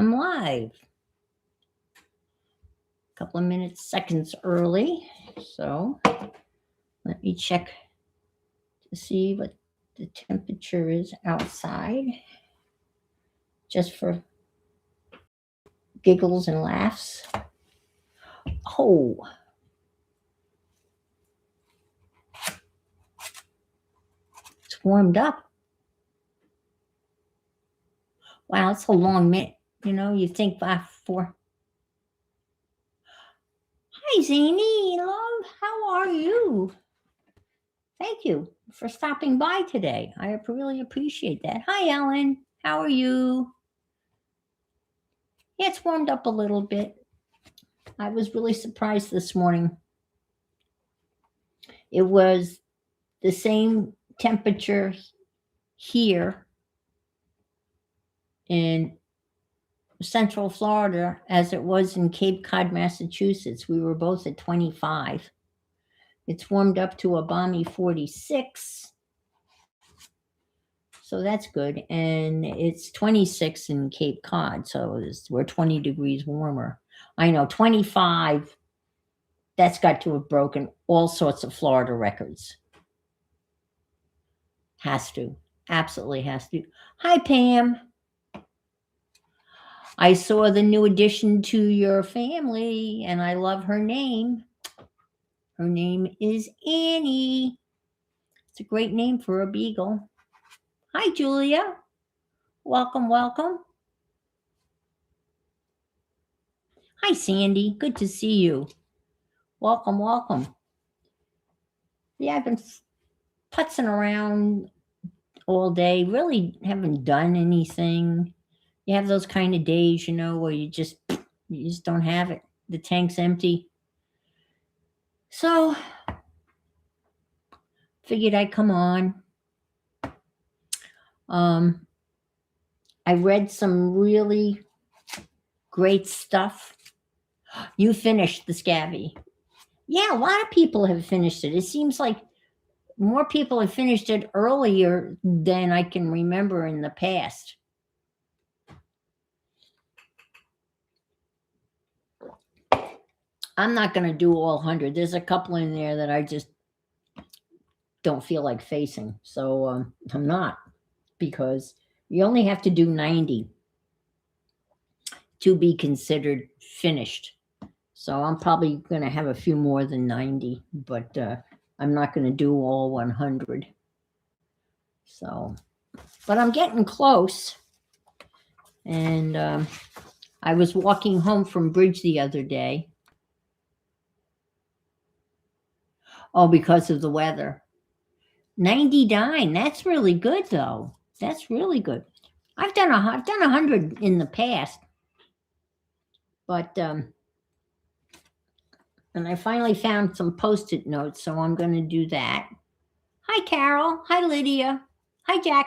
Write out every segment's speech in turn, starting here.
I'm live. A couple of minutes, seconds early. So let me check to see what the temperature is outside, just for giggles and laughs. Oh, it's warmed up. Wow, it's a long minute. You know, you think by 4. Hi, Zany, love. How are you? Thank you for stopping by today. I really appreciate that. Hi, Ellen. How are you? Yeah, it's warmed up a little bit. I was really surprised this morning. It was the same temperature here in Central Florida as it was in Cape Cod, Massachusetts. We were both at 25. It's warmed up to a balmy 46. So that's good. And it's 26 in Cape Cod. So we're 20 degrees warmer. I know, 25, that's got to have broken all sorts of Florida records. Has to. Absolutely has to. Hi, Pam. I saw the new addition to your family, and I love her name. Her name is Annie. It's a great name for a beagle. Hi, Julia. Welcome, welcome. Hi, Sandy. Good to see you. Welcome, welcome. Yeah, I've been putzing around all day. Really haven't done anything. You have those kind of days, you know, where you just don't have it. The tank's empty. So figured I'd come on. I read some really great stuff. You finished the Scabby. Yeah, a lot of people have finished it. It seems like more people have finished it earlier than I can remember in the past. I'm not going to do all 100. There's a couple in there that I just don't feel like facing. So I'm not, because you only have to do 90 to be considered finished. So I'm probably going to have a few more than 90, but I'm not going to do all 100. So, but I'm getting close. And I was walking home from bridge the other day. Oh, because of the weather. 99. That's really good, though. That's really good. I've done 100 in the past, but and I finally found some Post-it notes, so I'm going to do that. Hi, Carol. Hi, Lydia. Hi,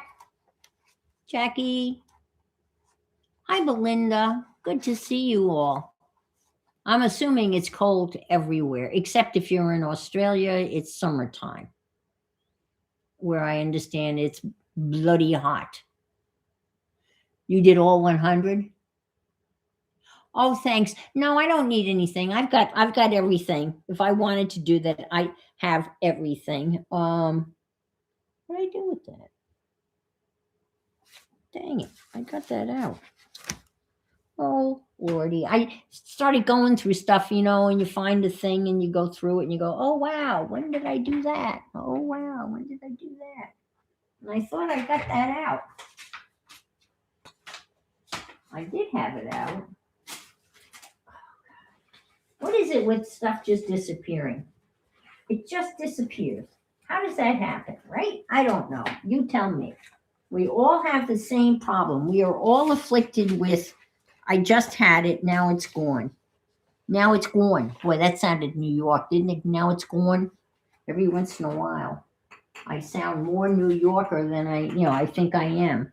Jackie. Hi, Belinda. Good to see you all. I'm assuming it's cold everywhere, except if you're in Australia, it's summertime, where I understand it's bloody hot. You did all 100? Oh, thanks. No, I don't need anything. I've got everything. If I wanted to do that, I have everything. What did I do with that? Dang it. I got that out. Oh, Lordy. I started going through stuff, you know, and you find a thing and you go through it and you go, oh, wow, when did I do that? Oh, wow, when did I do that? And I thought I got that out. I did have it out. What is it with stuff just disappearing? It just disappears. How does that happen, right? I don't know. You tell me. We all have the same problem. We are all afflicted with, I just had it, now it's gone. Now it's gone. Boy, that sounded New York, didn't it? Now it's gone. Every once in a while, I sound more New Yorker than I think I am.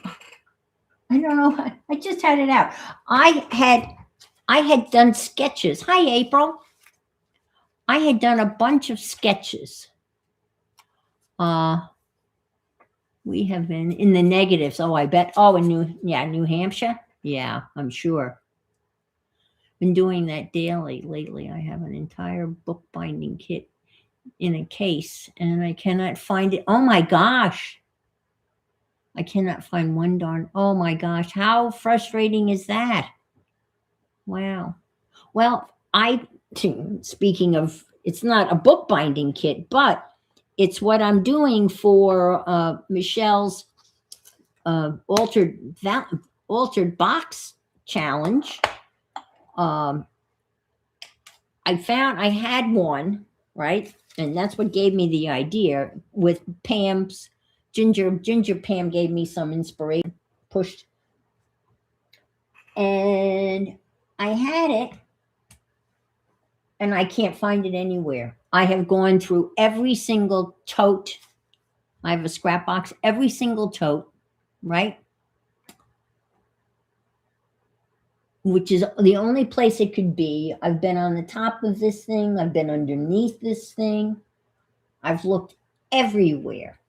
I don't know. I just had it out. I had done sketches. Hi, April. I had done a bunch of sketches. We have been in the negatives. Oh, I bet. Oh, in New Hampshire. Yeah, I'm sure. Been doing that daily lately. I have an entire bookbinding kit in a case, and I cannot find it. Oh my gosh. I cannot find one darn. Oh my gosh. How frustrating is that? Wow. Well, speaking of, it's not a bookbinding kit, but it's what I'm doing for Michelle's altered altered box challenge. Um, I found I had one, right, and that's what gave me the idea. With Pam's Ginger Pam gave me some inspiration, pushed, and I had it, and I can't find it anywhere. I have gone through every single tote. I have a scrap box, every single tote, right? Which is the only place it could be. I've been on the top of this thing, I've been underneath this thing, I've looked everywhere.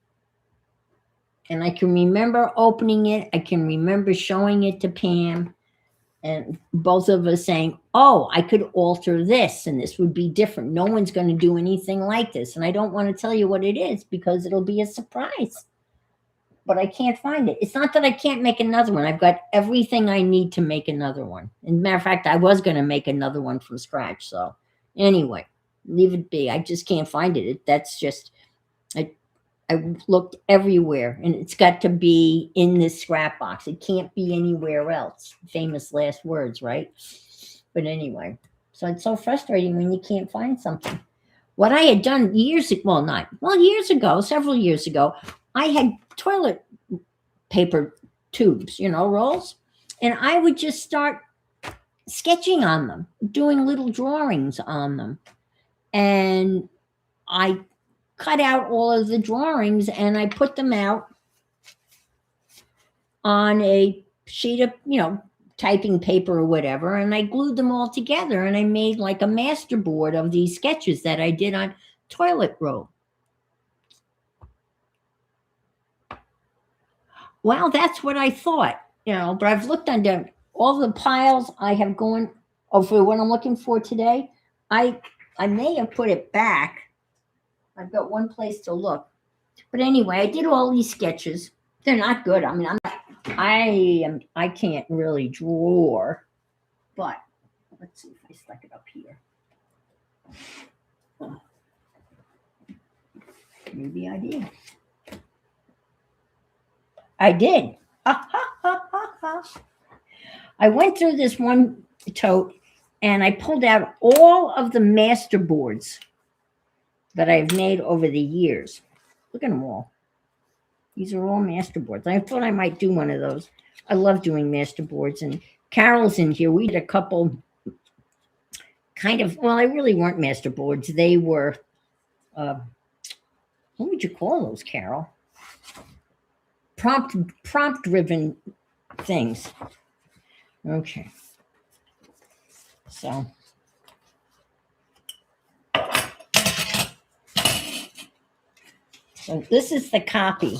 And I can remember opening it, I can remember showing it to Pam, and both of us saying, oh, I could alter this and this would be different. No one's going to do anything like this. And I don't want to tell you what it is because it'll be a surprise. But I can't find it. It's not that I can't make another one. I've got everything I need to make another one. As a matter of fact, I was going to make another one from scratch. So anyway, leave it be. I just can't find it. That's just, I looked everywhere, and it's got to be in this scrap box. It can't be anywhere else. Famous last words, right? But anyway, so it's so frustrating when you can't find something. What I had done years ago, several years ago, I had toilet paper tubes, rolls, and I would just start sketching on them, doing little drawings on them. And I cut out all of the drawings and I put them out on a sheet of, typing paper or whatever, and I glued them all together and I made like a masterboard of these sketches that I did on toilet roll. Well, that's what I thought, but I've looked under all the piles I have gone over what I'm looking for today. I may have put it back. I've got one place to look. But anyway, I did all these sketches. They're not good. I mean, I can't really draw, but let's see if I stuck it up here. Maybe I did. I did. I went through this one tote and I pulled out all of the master boards that I've made over the years. Look at them all. These are all master boards. I thought I might do one of those. I love doing master boards. And Carol's in here. We did a couple they really weren't master boards. They were, what would you call those, Carol? Prompt driven things. Okay. So this is the copy,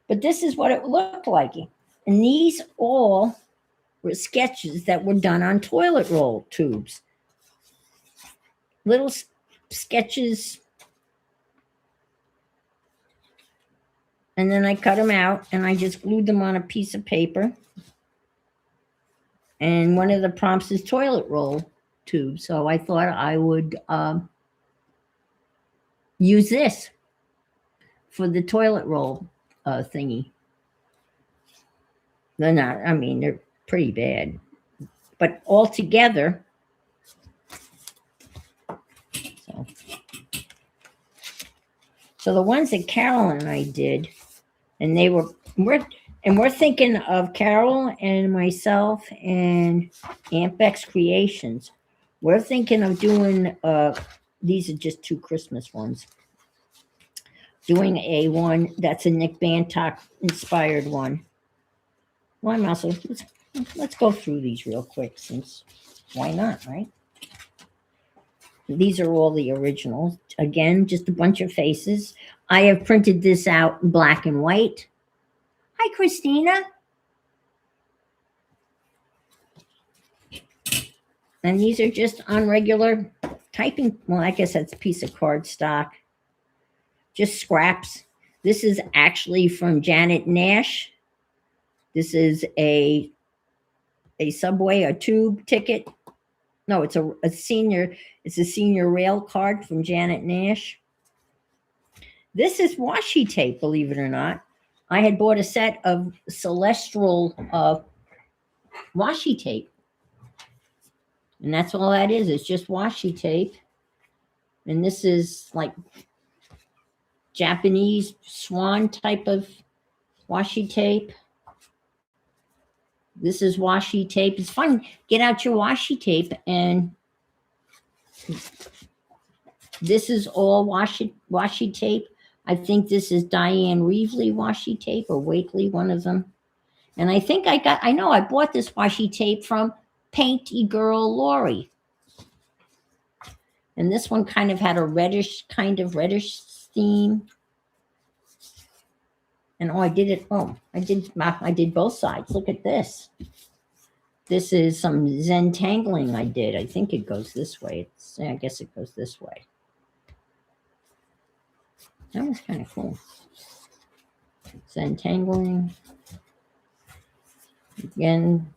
but this is what it looked like. And these all were sketches that were done on toilet roll tubes. Little sketches. And then I cut them out and I just glued them on a piece of paper. And one of the prompts is toilet roll tube. So I thought I would use this for the toilet roll thingy. They're not, they're pretty bad. But all together, so the ones that Carol and I did, and we're thinking of Carol and myself and Aunt Beck's Creations. We're thinking of doing, these are just 2 Christmas ones. Doing a one that's a Nick Bantock inspired one. Well, let's go through these real quick, since why not, right? These are all the originals. Again, just a bunch of faces. I have printed this out in black and white. Hi, Christina. And these are just on regular typing. Well, I guess that's a piece of cardstock. Just scraps. This is actually from Janet Nash. This is a subway, a tube ticket. No, it's a senior rail card from Janet Nash. This is washi tape, believe it or not. I had bought a set of Celestial washi tape. And that's all that is. It's just washi tape. And this is like Japanese swan type of washi tape. This is washi tape. It's fun. Get out your washi tape, and this is all washi tape. I think this is Diane Reevely washi tape, or Wakely, one of them. And I think I know I bought this washi tape from Painty Girl Lori. And this one kind of had a reddish theme. And I did both sides. Look at this. This is some Zentangling I did. I think it goes this way. I guess it goes this way. That was kind of cool. Zentangling. Again.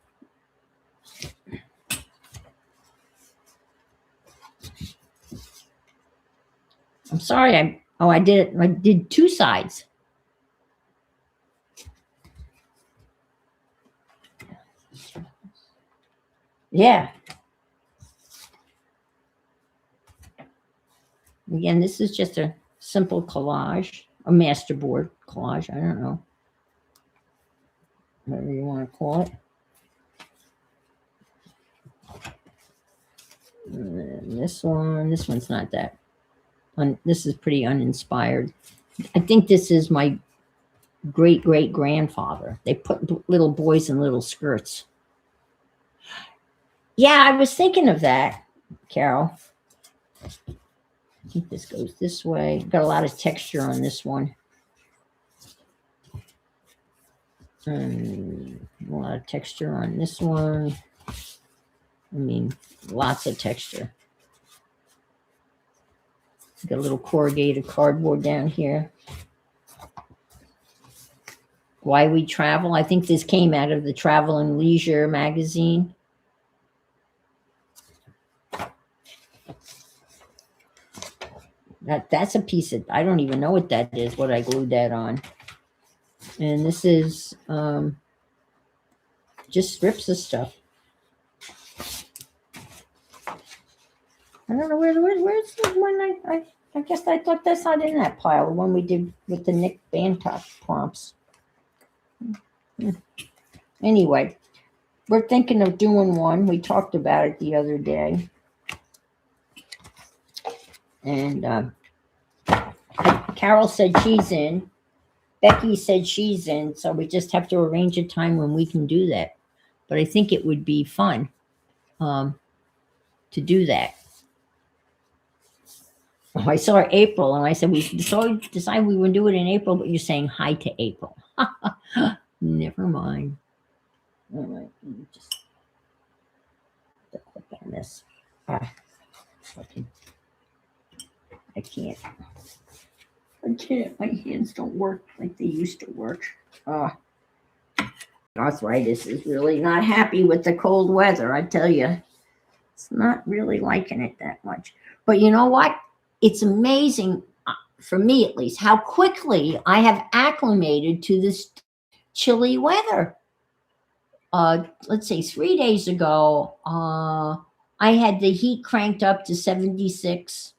I'm sorry. I did two sides. Yeah. Again, this is just a simple collage, a masterboard collage. I don't know. Whatever you want to call it. And this one's not that. This is pretty uninspired. I think this is my great-great-grandfather. They put little boys in little skirts. Yeah, I was thinking of that, Carol. I think this goes this way. Got a lot of texture on this one. And a lot of texture on this one. I mean, lots of texture. Got a little corrugated cardboard down here. Why We Travel. I think this came out of the Travel and Leisure magazine. That's a piece of, I don't even know what that is, what I glued that on. And this is just strips of stuff. I don't know where's the one I guess I thought that's not in that pile, the one we did with the Nick Bantock prompts. Anyway, we're thinking of doing one. We talked about it the other day. And Carol said she's in. Becky said she's in. So we just have to arrange a time when we can do that. But I think it would be fun to do that. Oh, I saw April, and I said we decided we would do it in April, but you're saying hi to April. Never mind. All right, let me just click on this. Okay. I can't. My hands don't work like they used to work. Arthritis is really not happy with the cold weather, I tell you. It's not really liking it that much. But you know what? It's amazing, for me at least, how quickly I have acclimated to this chilly weather. Let's say 3 days ago, I had the heat cranked up to 76,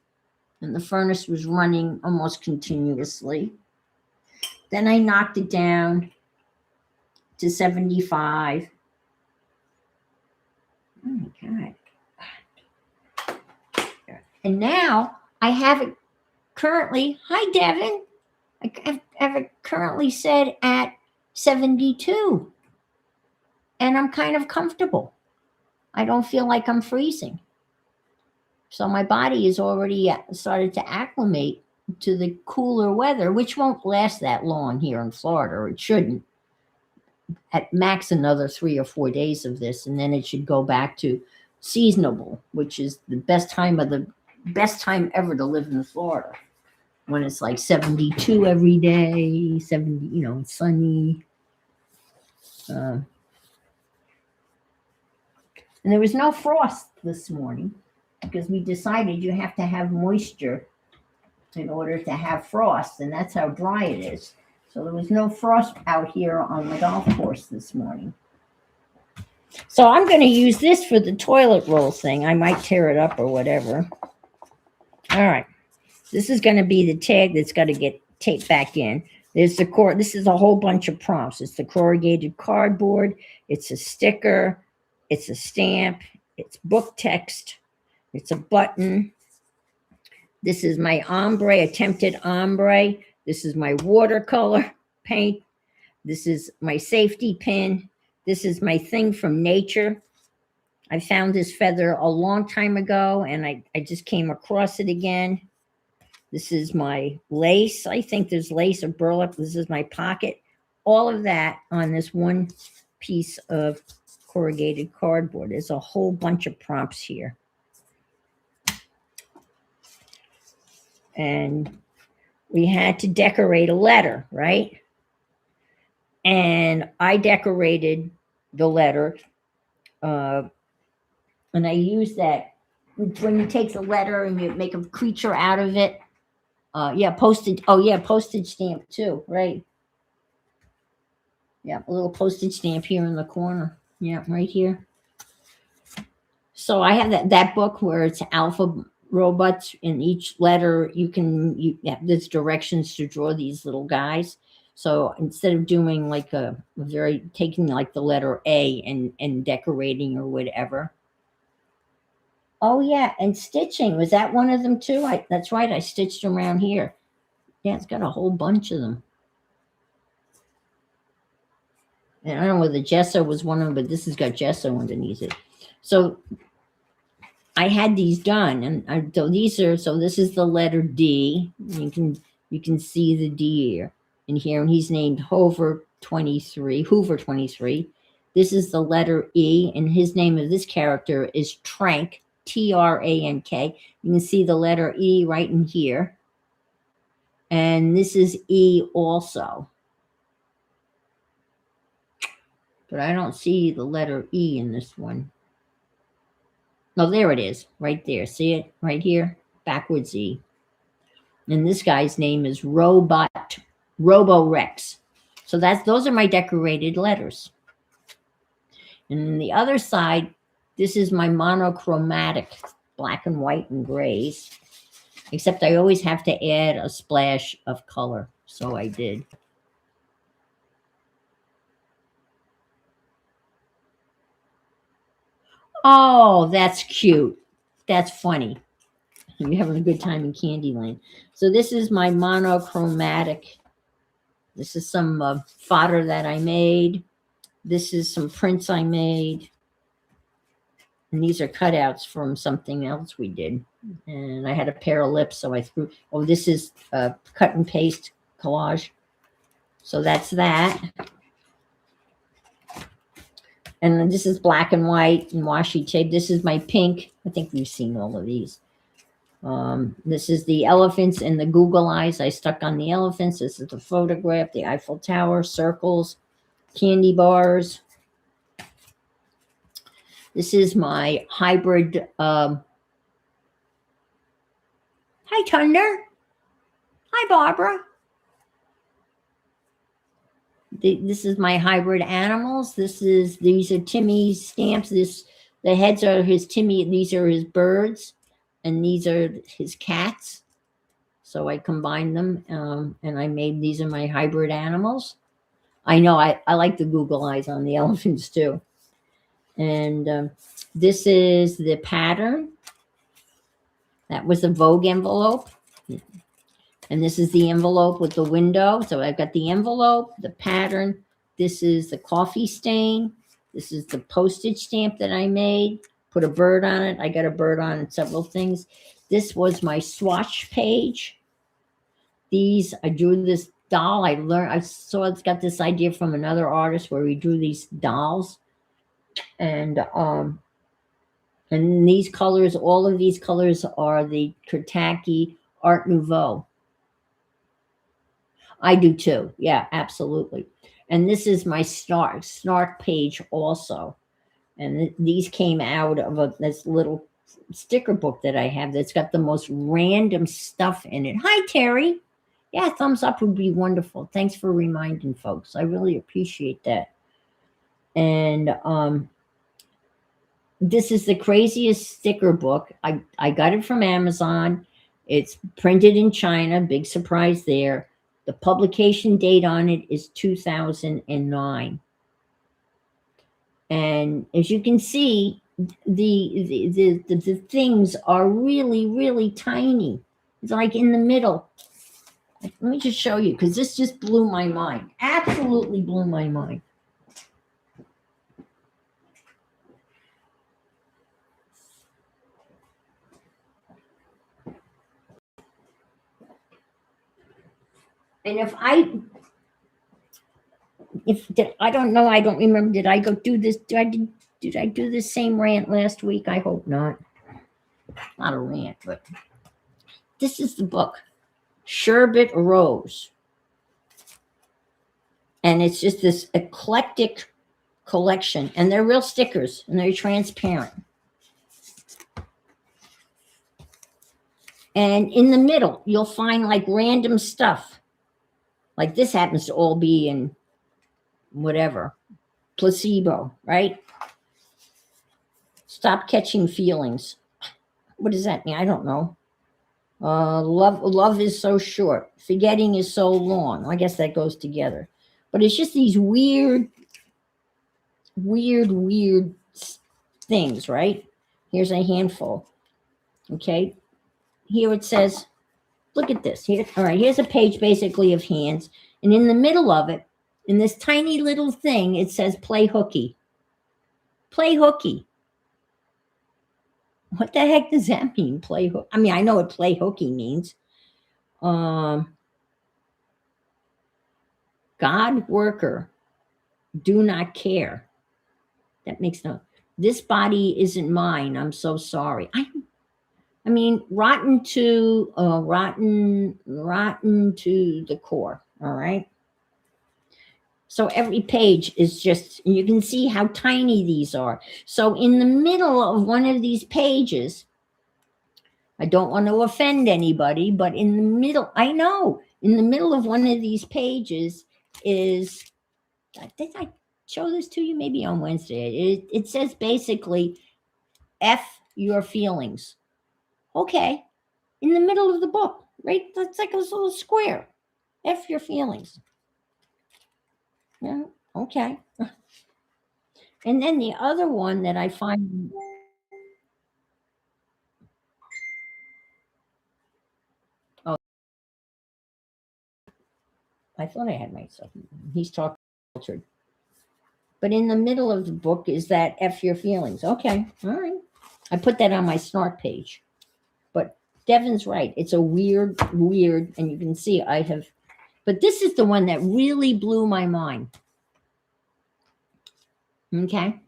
and the furnace was running almost continuously. Then I knocked it down to 75. Oh my God. And now I have it currently, hi Devin, I have it currently set at 72. And I'm kind of comfortable. I don't feel like I'm freezing. So my body has already started to acclimate to the cooler weather, which won't last that long here in Florida, or it shouldn't. at max another 3 or 4 days of this, and then it should go back to seasonable, which is the best time ever to live in Florida, when it's like 72 every day, 70, it's sunny. Uh, and there was no frost this morning because we decided you have to have moisture in order to have frost, and that's how dry it is. So there was no frost out here on the golf course this morning. So I'm going to use this for the toilet roll thing. I might tear it up or whatever. All right. This is going to be the tag that's got to get taped back in. There's the core. This is a whole bunch of prompts. It's the corrugated cardboard. It's a sticker. It's a stamp. It's book text. It's a button. This is my ombre, attempted ombre. This is my watercolor paint. This is my safety pin. This is my thing from nature. I found this feather a long time ago, and I just came across it again. This is my lace. I think there's lace or burlap. This is my pocket. All of that on this one piece of corrugated cardboard. There's a whole bunch of prompts here. And we had to decorate a letter, right? And I decorated the letter. And I used that when you take the letter and you make a creature out of it. Postage. Oh, yeah, postage stamp too, right? Yeah, a little postage stamp here in the corner. Yeah, right here. So I have that book where it's alpha robots. In each letter, there's directions to draw these little guys. So instead of doing like taking like the letter A and decorating or whatever. Oh yeah, and stitching. Was that one of them too? That's right, I stitched around here. Yeah, it's got a whole bunch of them. And I don't know whether gesso was one of them, but this has got gesso underneath it. So I had these done, and this is the letter D. You can see the D here in here, and he's named Hoover 23. This is the letter E, and his name of this character is Trank, Trank. You can see the letter E right in here. And this is E also. But I don't see the letter E in this one. Oh, there it is, right there. See it right here? Backwards E. And this guy's name is Robo-Rex. So those are my decorated letters. And the other side, this is my monochromatic black and white and grays. Except I always have to add a splash of color. So I did. Oh, that's cute. That's funny. You're having a good time in Candyland. So this is my monochromatic. This is some fodder that I made. This is some prints I made. And these are cutouts from something else we did. And I had a pair of lips, so I threw. Oh, this is cut and paste collage. So that's that. And this is black and white and washi tape. This is my pink. I think we've seen all of these. This is the elephants and the Google eyes I stuck on the elephants. This is the photograph, the Eiffel Tower, circles, candy bars. This is my hybrid. Hi, Thunder. Hi, Barbara. This is my hybrid animals. These are Timmy's stamps. The heads are his Timmy. These are his birds, and these are his cats. So I combined them, and I made these are my hybrid animals. I know I like the Google eyes on the elephants too. And this is the pattern. That was a Vogue envelope. And this is the envelope with the window. So I've got the envelope, the pattern. This is the coffee stain. This is the postage stamp that I made. Put a bird on it. I got a bird on several things. This was my swatch page. I drew this doll. I saw it's got this idea from another artist where he drew these dolls, and these colors, all of these colors are the Kurtaki Art Nouveau. I do too. Yeah, absolutely. And this is my snark page also. And these came out of this little sticker book that I have that's got the most random stuff in it. Hi, Terry. Yeah, thumbs up would be wonderful. Thanks for reminding folks. I really appreciate that. And this is the craziest sticker book. I got it from Amazon. It's printed in China. Big surprise there. The publication date on it is 2009. And as you can see, the things are really, really tiny. It's like in the middle. Let me just show you, because this just blew my mind. Absolutely blew my mind. And I don't know, I don't remember, did I go do this? Did I do the same rant last week? I hope not. Not a rant, but this is the book, Sherbet Rose. And it's just this eclectic collection, and they're real stickers, and they're transparent. And in the middle, you'll find like random stuff. Like this happens to all be in whatever, placebo, right? Stop catching feelings. What does that mean? I don't know. Love is so short. Forgetting is so long. I guess that goes together. But it's just these weird things, right? Here's a handful. Okay. Here it says, look at this. Here, all right, here's a page basically of hands. And in the middle of it, in this tiny little thing, it says play hooky. Play hooky. What the heck does that mean? Play hook. I mean, I know what play hooky means. God worker, do not care. That makes no. This body isn't mine. I'm so sorry. I mean, rotten to the core. All right. So every page is just, and you can see how tiny these are. So in the middle of one of these pages, I don't want to offend anybody, but in the middle, I know, in the middle of one of these pages is, did I show this to you maybe on Wednesday? It says basically, F your feelings. Okay. In the middle of the book, right? That's like a little square. F your feelings. Yeah, okay. And then the other one that I find, oh, I thought I had myself. He's talking cultured. But in the middle of the book is that F your feelings. Okay, all right. I put that on my snark page. But Devin's right. It's a weird, and you can see I have, but this is the one that really blew my mind. Okay.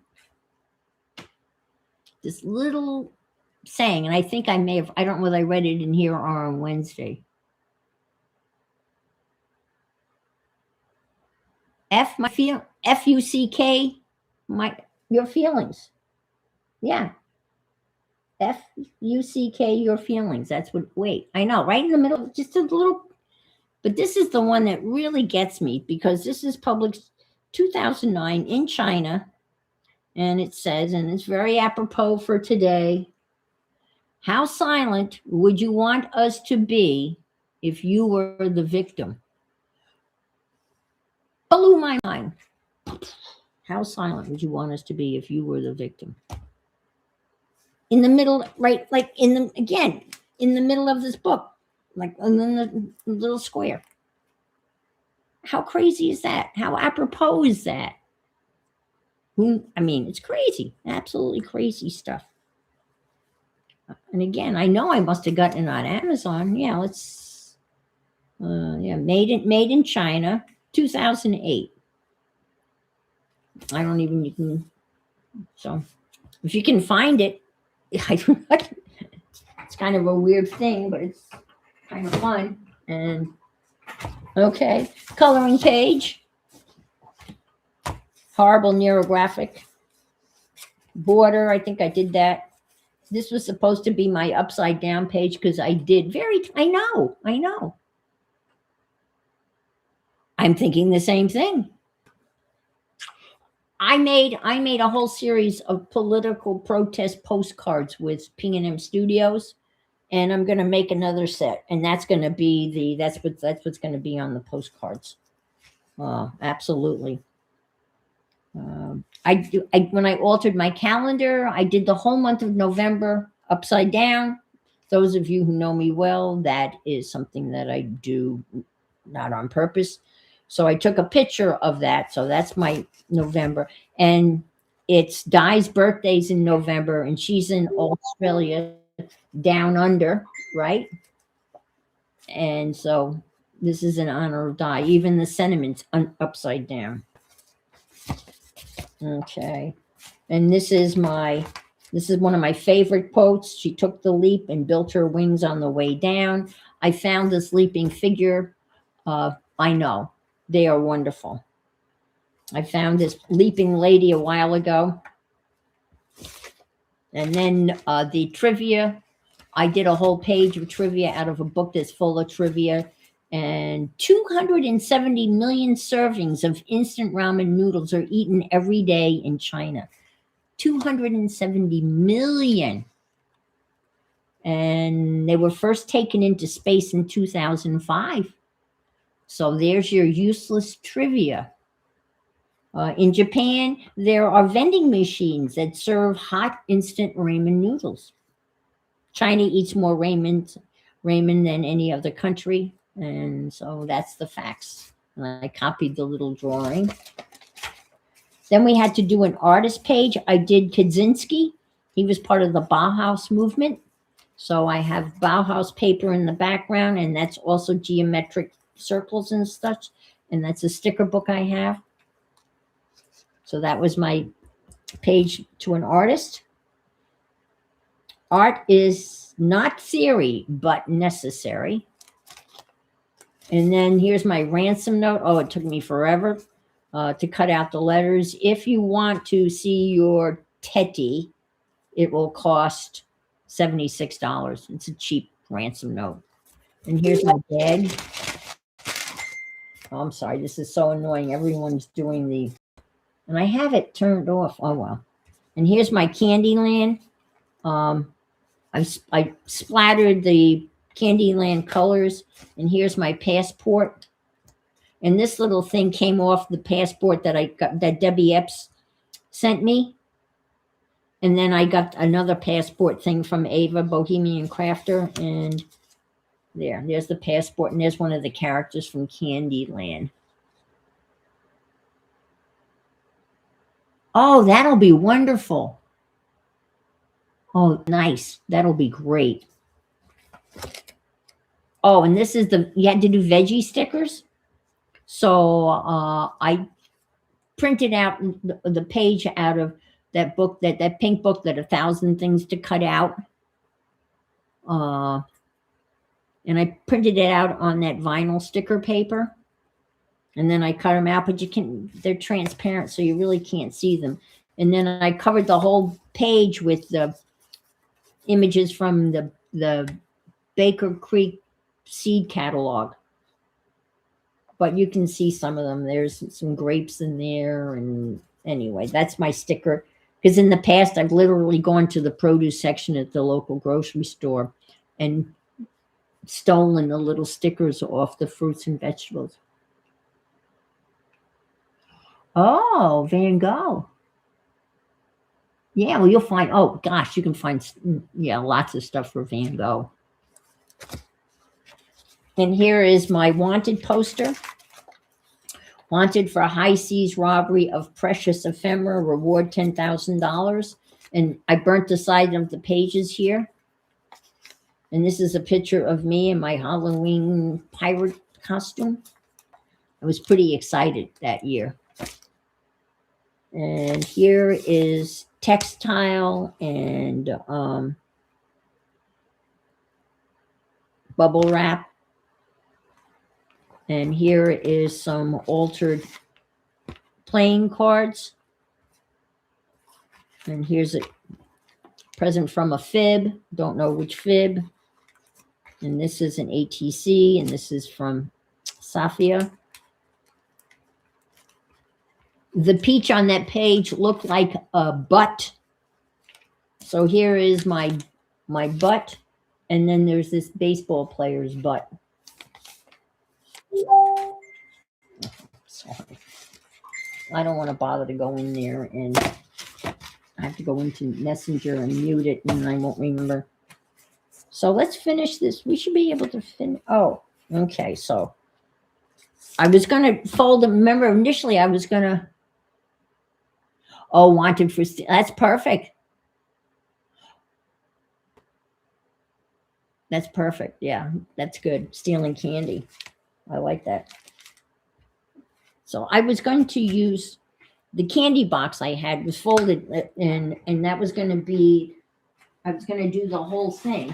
This little saying, and I think I may have, I don't know whether I read it in here or on Wednesday. F-U-C-K, your feelings. Yeah. F-U-C-K, your feelings. That's what, wait, I know, right in the middle, just a little, but this is the one that really gets me because this is published 2009 in China. And it says, and it's very apropos for today, how silent would you want us to be if you were the victim? Blew my mind. How silent would you want us to be if you were the victim? In the middle, right, like in the middle of this book, like in the little square. How crazy is that? How apropos is that? I mean, it's crazy, absolutely crazy stuff. And again, I know I must have gotten it on Amazon. Yeah, let's. Yeah, made in China, 2008. I don't even, you can, so if you can find it, I don't, it's kind of a weird thing, but it's kind of fun. And okay, coloring page, horrible neurographic border. I think I did that. This was supposed to be my upside down page because I did I know. I'm thinking the same thing. I made a whole series of political protest postcards with P&M Studios, and I'm going to make another set, and that's going to be that's what's going to be on the postcards. Absolutely. When I altered my calendar, I did the whole month of November upside down. Those of you who know me well, that is something that I do not on purpose. So I took a picture of that. So that's my November. And it's Di's birthday's in November, and she's in Australia, down under, right? And so this is in honor of Di. Even the sentiment's upside down. Okay. And this is one of my favorite quotes. She took the leap and built her wings on the way down. I found this leaping figure. I know they are wonderful. I found this leaping lady a while ago. And then the trivia. I did a whole page of trivia out of a book that's full of trivia. And 270 million servings of instant ramen noodles are eaten every day in China. 270 million. And they were first taken into space in 2005. So there's your useless trivia. In Japan, there are vending machines that serve hot instant ramen noodles. China eats more ramen than any other country. And so that's the facts. And I copied the little drawing. Then we had to do an artist page. I did Kaczynski. He was part of the Bauhaus movement. So I have Bauhaus paper in the background, and that's also geometric circles and such. And that's a sticker book I have. So that was my page to an artist. Art is not theory, but necessary. And then here's my ransom note. Oh, it took me forever to cut out the letters. If you want to see your Teddy, it will cost $76. It's a cheap ransom note. And here's my bag. Oh, I'm sorry. This is so annoying. Everyone's doing and I have it turned off. Oh, well. And here's my Candyland. I splattered the Candyland colors. And here's my passport. And this little thing came off the passport that I got, that Debbie Epps sent me. And then I got another passport thing from Ava, Bohemian Crafter. And there's the passport. And there's one of the characters from Candyland. Oh, that'll be wonderful. Oh, nice. That'll be great. Oh, and this is you had to do veggie stickers. So I printed out the page out of that book, that pink book, that 1,000 things to cut out. And I printed it out on that vinyl sticker paper. And then I cut them out, but they're transparent, so you really can't see them. And then I covered the whole page with the images from the Baker Creek seed catalog. But you can see some of them. There's some grapes in there. And anyway, that's my sticker. Because in the past, I've literally gone to the produce section at the local grocery store and stolen the little stickers off the fruits and vegetables. Oh, Van Gogh. Yeah, well, you'll find, oh gosh, you can find, lots of stuff for Van Gogh. And here is my wanted poster. Wanted for high seas robbery of precious ephemera, reward $10,000. And I burnt the side of the pages here. And this is a picture of me in my Halloween pirate costume. I was pretty excited that year. And here is textile and bubble wrap. And here is some altered playing cards. And here's a present from a fib. Don't know which fib. And this is an ATC, and this is from Safia. The peach on that page looked like a butt. So here is my butt, and then there's this baseball player's butt. Sorry. I don't want to bother to go in there, and I have to go into Messenger and mute it, and I won't remember. So let's finish this. We should be able to finish. Oh, okay. So I was going to fold them. Remember, initially I was going to. Oh, wanted for. That's perfect. That's perfect. Yeah, that's good. Stealing candy. I like that. So I was going to use the candy box I had was folded, and that was going to be. I was going to do the whole thing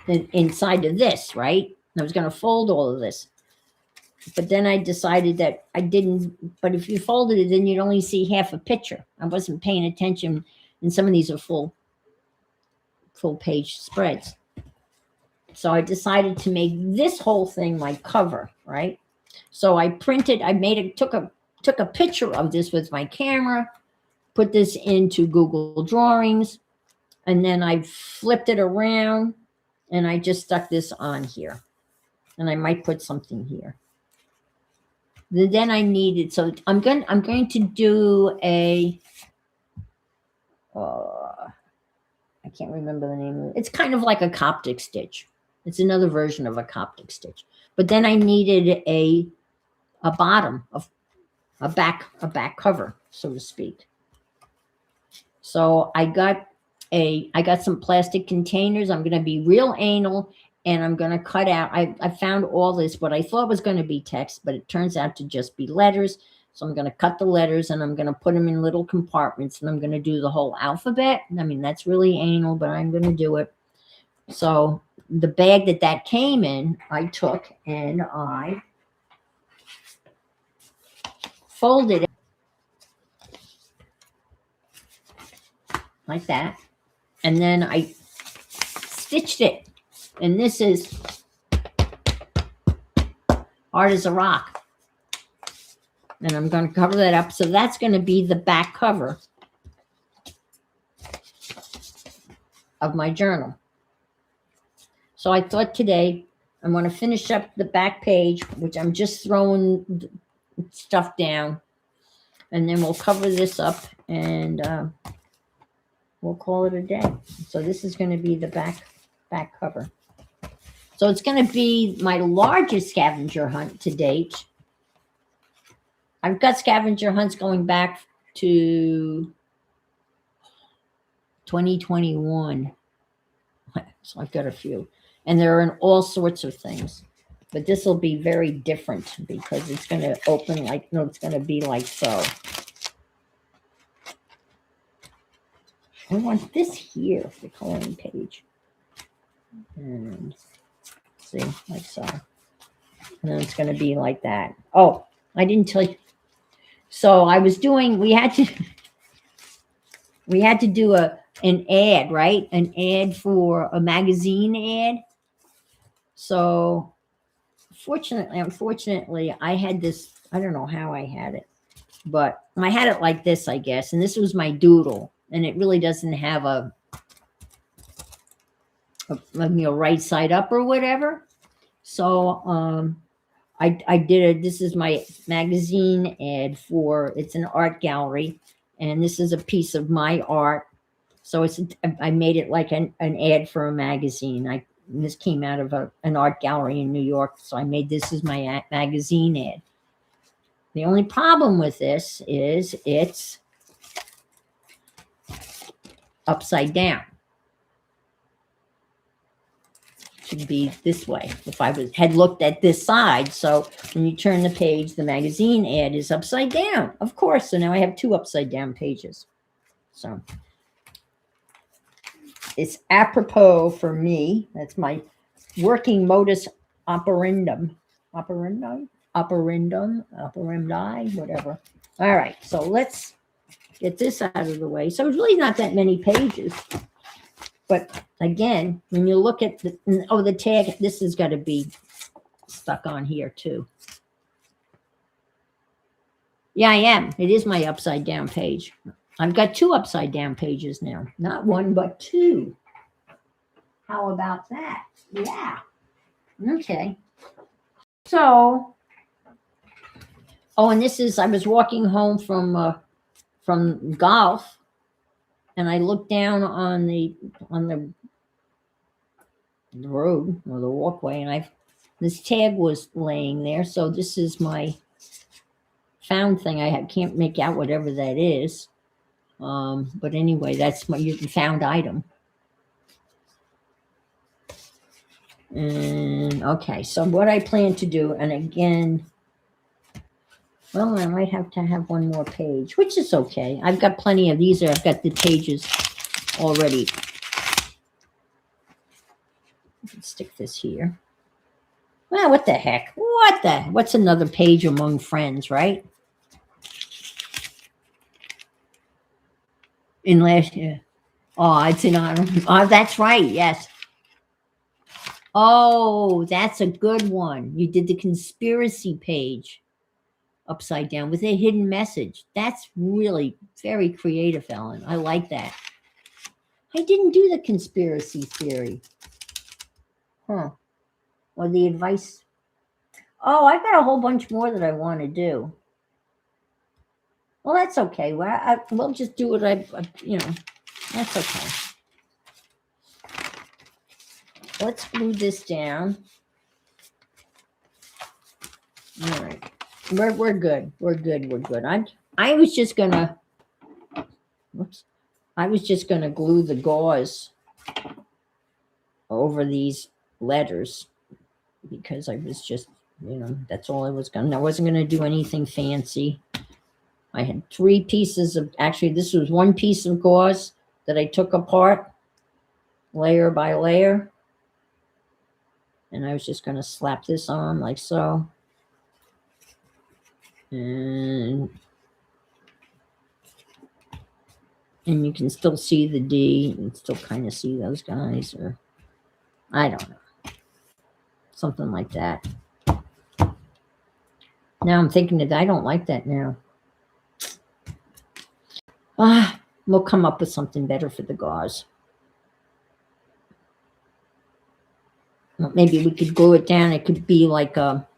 inside of this, right? I was going to fold all of this. But then I decided that I didn't. But if you folded it, then you'd only see half a picture. I wasn't paying attention, and some of these are full page spreads. So I decided to make this whole thing my cover, right? So I printed. I made it. Took a picture of this with my camera, put this into Google Drawings, and then I flipped it around, and I just stuck this on here, and I might put something here. Then I needed, so I'm going to do a, I can't remember the name of it. It's kind of like a Coptic stitch. It's another version of a Coptic stitch. But then I needed a bottom of a back cover, so to speak. So I got some plastic containers. I'm going to be real anal. And I'm going to cut out, I found all this, what I thought was going to be text, but it turns out to just be letters. So I'm going to cut the letters, and I'm going to put them in little compartments, and I'm going to do the whole alphabet. I mean, that's really anal, but I'm going to do it. So the bag that came in, I took and I folded it like that. And then I stitched it. And this is hard as a rock. And I'm going to cover that up. So that's going to be the back cover of my journal. So I thought today I'm going to finish up the back page, which I'm just throwing stuff down. And then we'll cover this up, and we'll call it a day. So this is going to be the back cover. So it's going to be my largest scavenger hunt to date. I've got scavenger hunts going back to 2021. So I've got a few. And they're in all sorts of things. But this will be very different because it's going to open like, no, it's going to be like so. I want this here, the coloring page. And see, like so. And then it's going to be like that. Oh, I didn't tell you. So I was doing, we had to do an ad, right? An ad for a magazine ad. So unfortunately, I had this, I don't know how I had it, but I had it like this, I guess. And this was my doodle. And it really doesn't have a right side up or whatever. So I did this is my magazine ad for, it's an art gallery, and this is a piece of my art. So I made it like an ad for a magazine. This came out of an art gallery in New York, so I made this as my magazine ad. The only problem with this is it's upside down. to be this way if I had looked at this side. So when you turn the page, the magazine ad is upside down, of course. So now I have 2 upside down pages. So it's apropos for me. That's my working modus operandi, whatever. All right, so let's get this out of the way. So it's really not that many pages. But again, when you look at the tag, this has got to be stuck on here too. Yeah, I am. It is my upside down page. I've got 2 upside down pages now. Not 1, but 2. How about that? Yeah. Okay. So, and this is, I was walking home from golf, and I looked down on the road or the walkway, and this tag was laying there. So this is my found thing. I can't make out whatever that is. But anyway, that's my found item. And okay, so what I plan to do, and again, well, I might have to have 1 more page, which is okay. I've got plenty of these. I've got the pages already. Stick this here. Well, what the heck? What's another page among friends, right? In last year. Oh, it's in honor. Oh, that's right. Yes. Oh, that's a good one. You did the conspiracy page upside down with a hidden message. That's really very creative, Ellen. I like that. I didn't do the conspiracy theory. Huh. Or the advice. Oh, I've got a whole bunch more that I want to do. Well, that's okay. We'll just do what that's okay. Let's glue this down. All right. We're good. We're good. I was just gonna glue the gauze over these letters because I was just, that's all I wasn't gonna do anything fancy. I had 3 pieces of, actually this was 1 piece of gauze that I took apart layer by layer. And I was just going to slap this on like so. And you can still see the D and still kind of see those guys, or I don't know. Something like that. Now I'm thinking that I don't like that now. We'll come up with something better for the gauze. Well, maybe we could glue it down. It could be like a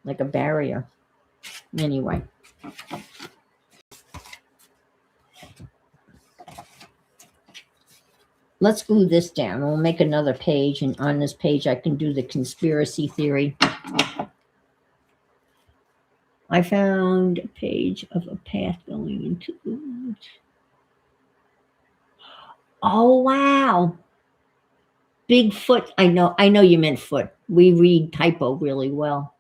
barrier. Anyway. Let's glue this down. We'll make another page, and on this page I can do the conspiracy theory. I found a page of a path going into. Oh wow. Bigfoot. I know you meant foot. We read typo really well.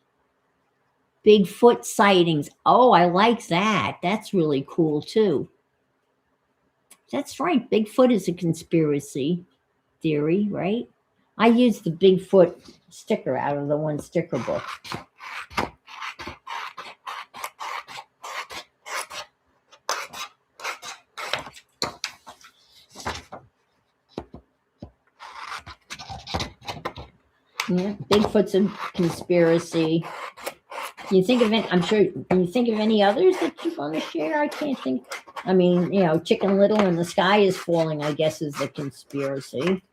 Bigfoot sightings. Oh, I like that. That's really cool too. That's right. Bigfoot is a conspiracy theory, right? I used the Bigfoot sticker out of the 1 sticker book. Yeah, Bigfoot's a conspiracy. You think of it? I'm sure. Can you think of any others that you want to share? I can't think. I mean, Chicken Little and the sky is falling, I guess, is the conspiracy.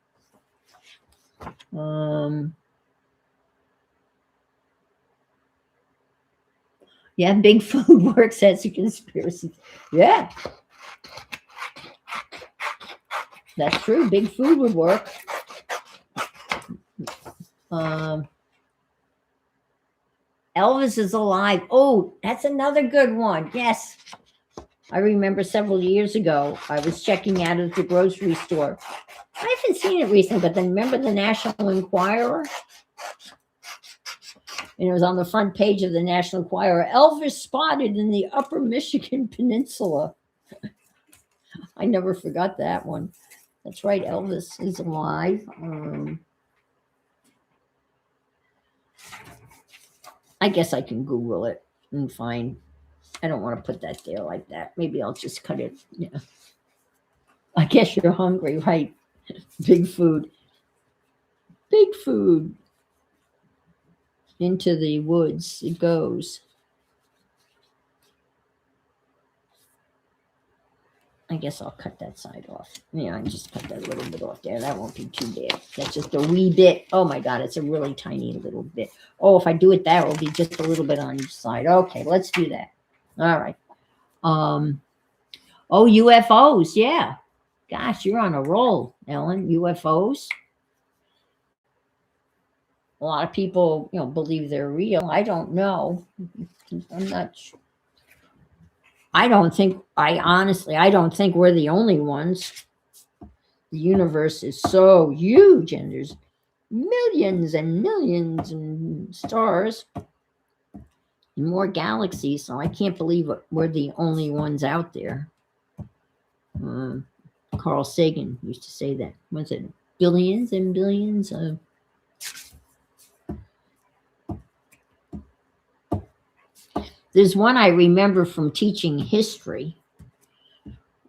Yeah, big food works as a conspiracy. Yeah. That's true. Big food would work. Elvis is alive. Oh, that's another good one. Yes. I remember several years ago, I was checking out at the grocery store. I haven't seen it recently, but then remember the National Enquirer? And it was on the front page of the National Enquirer, Elvis spotted in the Upper Michigan Peninsula. I never forgot that one. That's right, Elvis is alive. I guess I can Google it and find. I don't want to put that there like that. Maybe I'll just cut it. Yeah. I guess you're hungry, right? Big food. Big food. Into the woods it goes. I guess I'll cut that side off. Yeah, I just cut that little bit off there. That won't be too bad. That's just a wee bit. Oh my God, it's a really tiny little bit. Oh, if I do it that, it'll be just a little bit on each side. Okay, let's do that. All right. Oh, UFOs. Yeah. Gosh, you're on a roll, Ellen. UFOs. A lot of people, believe they're real. I don't know. I'm not sure. I don't think we're the only ones. The universe is so huge and there's millions and millions and stars and more galaxies. So I can't believe we're the only ones out there. Carl Sagan used to say that. Was it billions and billions of... There's one I remember from teaching history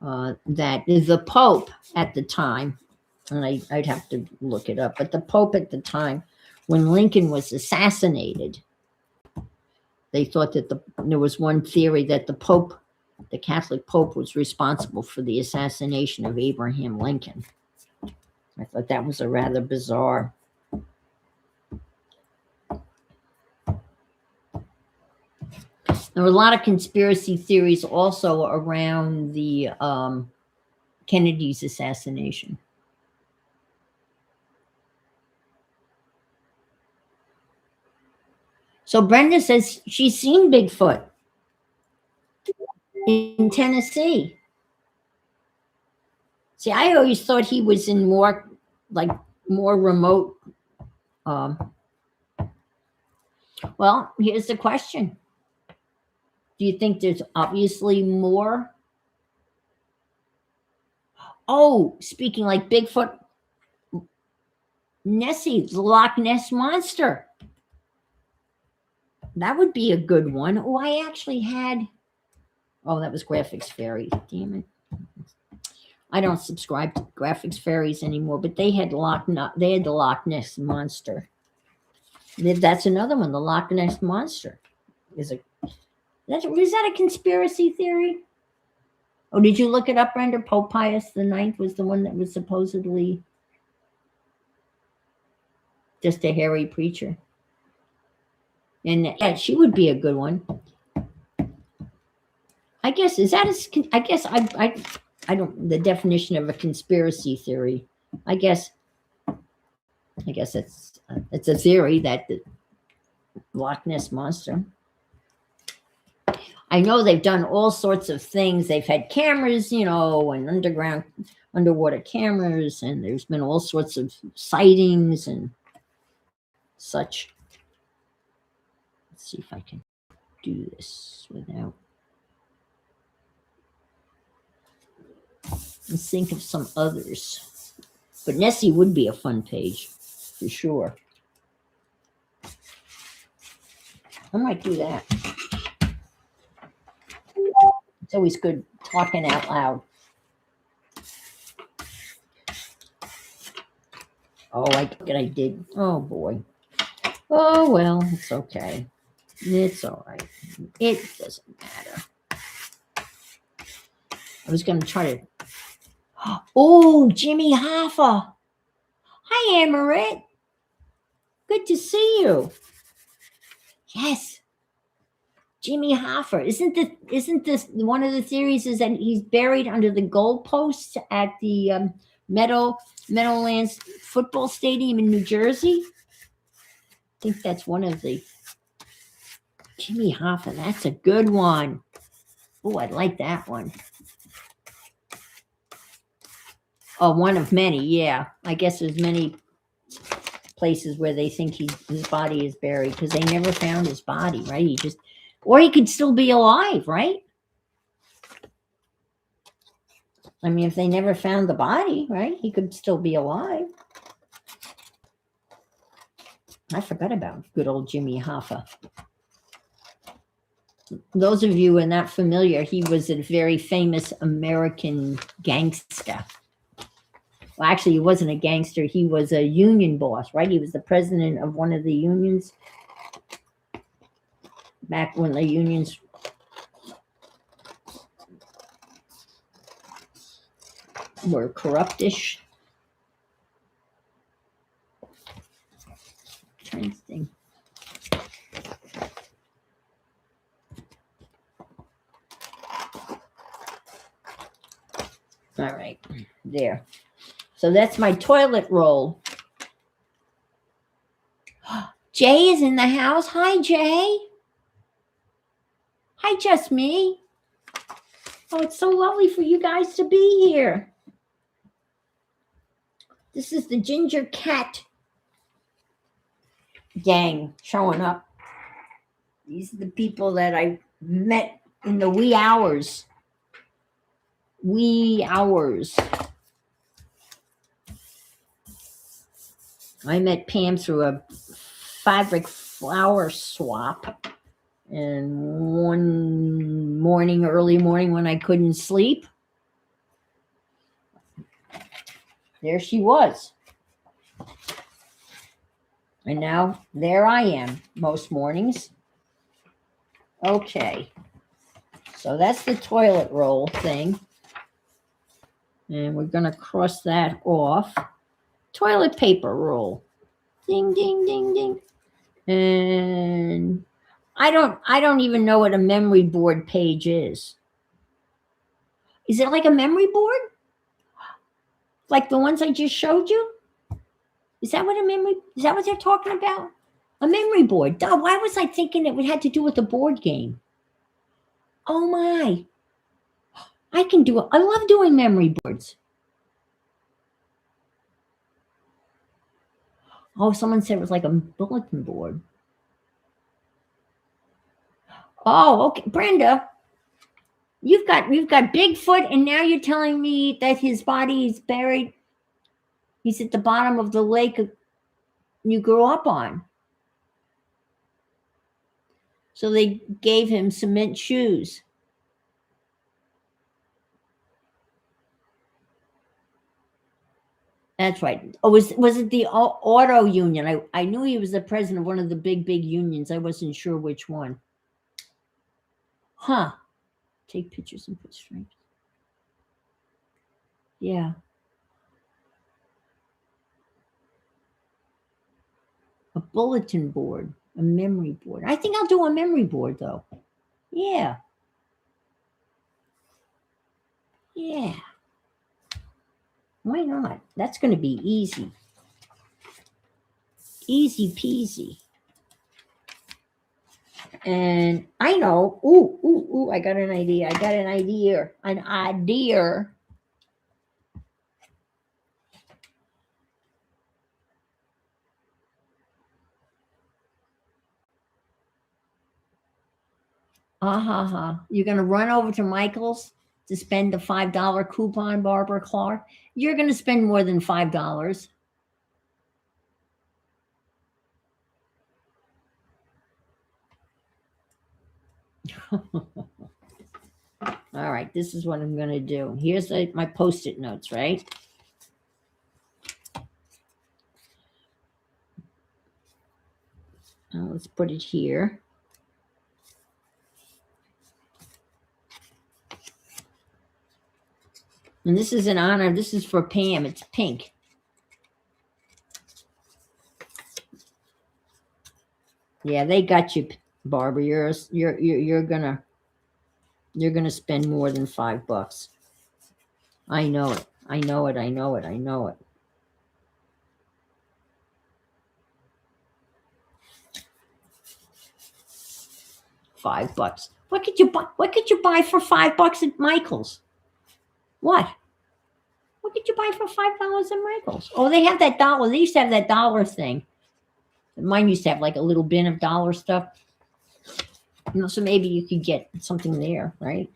that the Pope at the time, and I'd have to look it up, but the Pope at the time, when Lincoln was assassinated, they thought that there was one theory that the Pope, the Catholic Pope, was responsible for the assassination of Abraham Lincoln. I thought that was a rather bizarre. There were a lot of conspiracy theories also around the Kennedy's assassination. So Brenda says she's seen Bigfoot in Tennessee. See, I always thought he was in more remote. Well, here's the question. Do you think there's obviously more? Oh, speaking like Bigfoot, Nessie, the Loch Ness Monster. That would be a good one. Oh, I actually had... Oh, that was Graphics Fairy. Damn it. I don't subscribe to Graphics Fairies anymore, but they had the Loch Ness Monster. That's another one. The Loch Ness Monster is that a conspiracy theory? Oh, did you look it up, Brenda? Pope Pius IX was the one that was supposedly just a hairy preacher. And yeah, she would be a good one. I guess, I don't, the definition of a conspiracy theory, I guess it's a theory that the Loch Ness Monster. I know they've done all sorts of things. They've had cameras, and underwater cameras, and there's been all sorts of sightings and such. Let's see if I can do this without. Let's think of some others. But Nessie would be a fun page, for sure. I might do that. It's always good talking out loud. Oh, I did. Oh, boy. Oh, well, it's okay. It's all right. It doesn't matter. I was going to try to... Oh, Jimmy Hoffa. Hi, Amaret. Good to see you. Yes. Jimmy Hoffa. Isn't this one of the theories is that he's buried under the goalposts at the Meadowlands football stadium in New Jersey? I think that's one of the... Jimmy Hoffa, that's a good one. Oh, I like that one. Oh, one of many. Yeah, I guess there's many places where they think his body is buried because they never found his body, right? Or he could still be alive, right? I mean, if they never found the body, right, he could still be alive. I forgot about good old Jimmy Hoffa. Those of you who are not familiar, he was a very famous American gangster. Well, actually, he wasn't a gangster. He was a union boss, right? He was the president of one of the unions back when the unions were corruptish. Interesting. All right, there. So that's my toilet roll. Jay is in the house. Hi, Jay. Hi, just me. Oh, it's so lovely for you guys to be here. This is the Ginger Cat gang showing up. These are the people that I met in the wee hours. Wee hours. I met Pam through a fabric flower swap. And one morning, early morning, when I couldn't sleep, there she was. And now there I am most mornings. Okay. So that's the toilet roll thing. And we're going to cross that off. Toilet paper roll. Ding, ding, ding, ding. And I don't even know what a memory board page is. Is it like a memory board? Like the ones I just showed you? Is that what they're talking about? A memory board. Duh, why was I thinking it had to do with a board game? Oh my. I can do it. I love doing memory boards. Oh, someone said it was like a bulletin board. Oh, okay. Brenda, you've got Bigfoot, and now you're telling me that his body is buried. He's at the bottom of the lake you grew up on. So they gave him cement shoes. That's right. Oh, was it the auto union? I knew he was the president of one of the big unions. I wasn't sure which one. Huh. Take pictures and put stripes. Yeah. A bulletin board, a memory board. I think I'll do a memory board though. Yeah. Yeah. Why not? That's going to be easy. Easy peasy. And I know. Ooh, I got an idea. An idea. You're going to run over to Michael's to spend the $5 coupon, Barbara Clark. You're going to spend more than $5. All right, this is what I'm going to do. Here's my Post-it notes, right? Let's put it here. And this is in honor. This is for Pam. It's pink. Yeah, they got you, Barbara. You're gonna spend more than $5. I know it. I know it. $5. What could you buy? What could you buy for $5 at Michael's? What? What could you buy for $5 at Michael's? Oh, they have that dollar. They used to have that dollar thing. Mine used to have like a little bin of dollar stuff. So maybe you could get something there, right?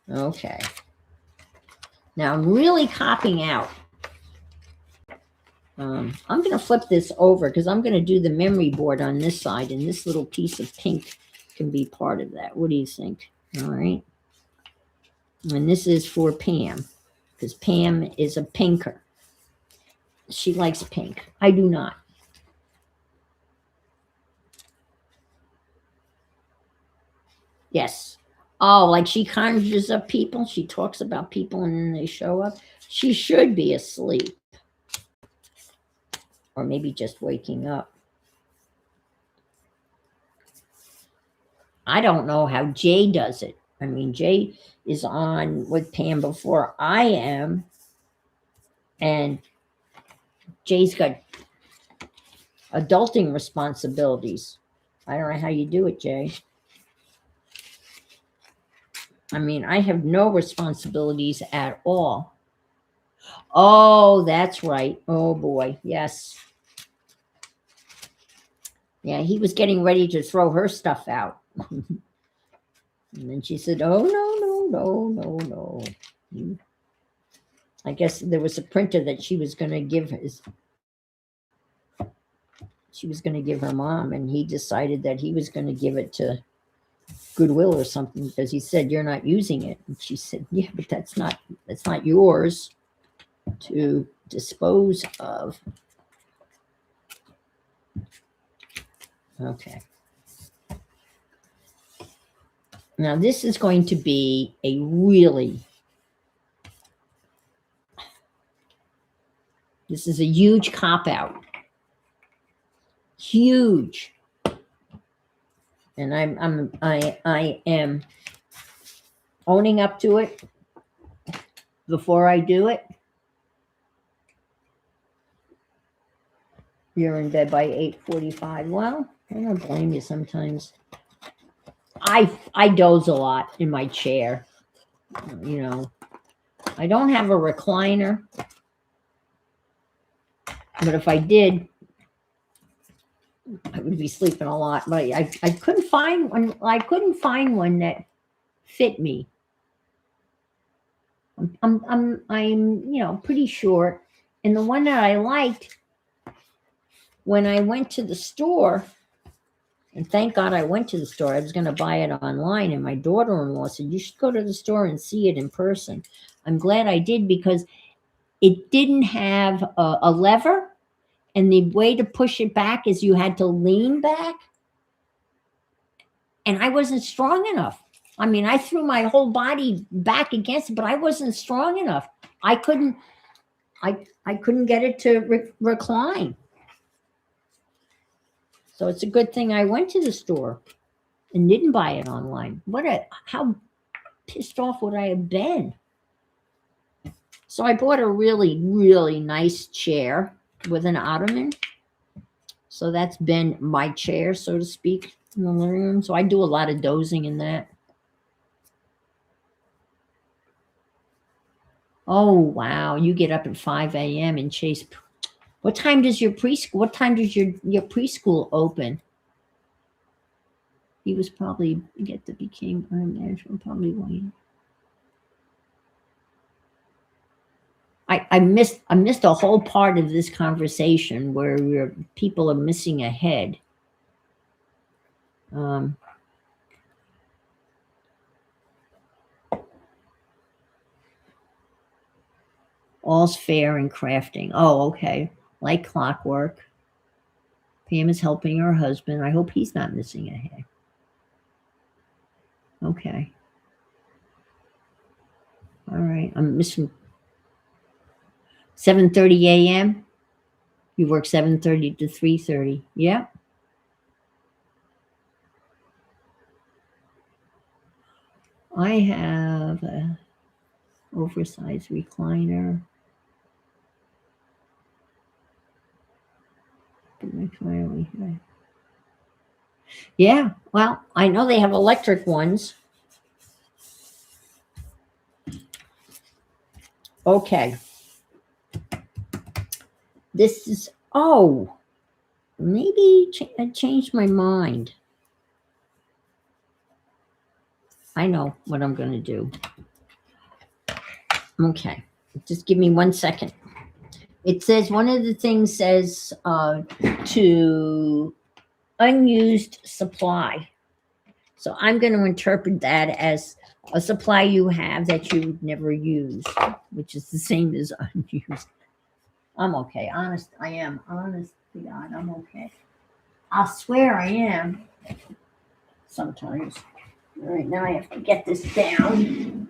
Okay. Now I'm really copping out. I'm going to flip this over because I'm going to do the memory board on this side, and this little piece of pink can be part of that. What do you think? All right. And this is for Pam because Pam is a pinker. She likes pink. I do not. Yes. Oh, like she conjures up people. She talks about people and then they show up. She should be asleep. Or maybe just waking up. I don't know how Jay does it. I mean, Jay is on with Pam before I am. And Jay's got adulting responsibilities. I don't know how you do it, Jay. I mean, I have no responsibilities at all. Oh, that's right. Oh, boy. Yes. Yeah, he was getting ready to throw her stuff out. And then she said, oh, no. I guess there was a printer that she was going to give her mom, and he decided that he was going to give it to Goodwill or something because he said, you're not using it. And she said, yeah, but that's not yours to dispose of. Okay. Now this is going to be a this is a huge cop out. Huge. And I am owning up to it before I do it. You're in bed by 8:45. Well, I don't blame you sometimes. I doze a lot in my chair. You know, I don't have a recliner, but if I did, I would be sleeping a lot. But I couldn't find one. I couldn't find one that fit me. I'm pretty short, and the one that I liked when I went to the store. And thank God I went to the store. I was going to buy it online, and my daughter-in-law said, you should go to the store and see it in person. I'm glad I did because it didn't have a lever, and the way to push it back is you had to lean back, and I wasn't strong enough. I mean, I threw my whole body back against it, but I wasn't strong enough. I couldn't get it to recline. So it's a good thing I went to the store and didn't buy it online. How pissed off would I have been? So I bought a really, really nice chair with an ottoman. So that's been my chair, so to speak, in the living room. So I do a lot of dozing in that. Oh, wow. You get up at 5 a.m. and chase. What time does your preschool open? He was probably became unmanageable, probably waiting. I missed a whole part of this conversation where people are missing a head. All's fair in crafting. Oh, okay. Like clockwork. Pam is helping her husband. I hope he's not missing a head. Okay. All right. I'm missing 7:30 a.m. You work 7:30 to 3:30. Yeah. I have a oversized recliner. Yeah, well, I know they have electric ones. Okay. This is, oh, maybe I changed my mind. I know what I'm going to do. Okay. Just give me 1 second. It says, one of the things says to unused supply. So I'm going to interpret that as a supply you have that you never use, which is the same as unused. I'm okay. Honest, I am. Honest to God, I'm okay. I swear I am. Sometimes. All right, now I have to get this down.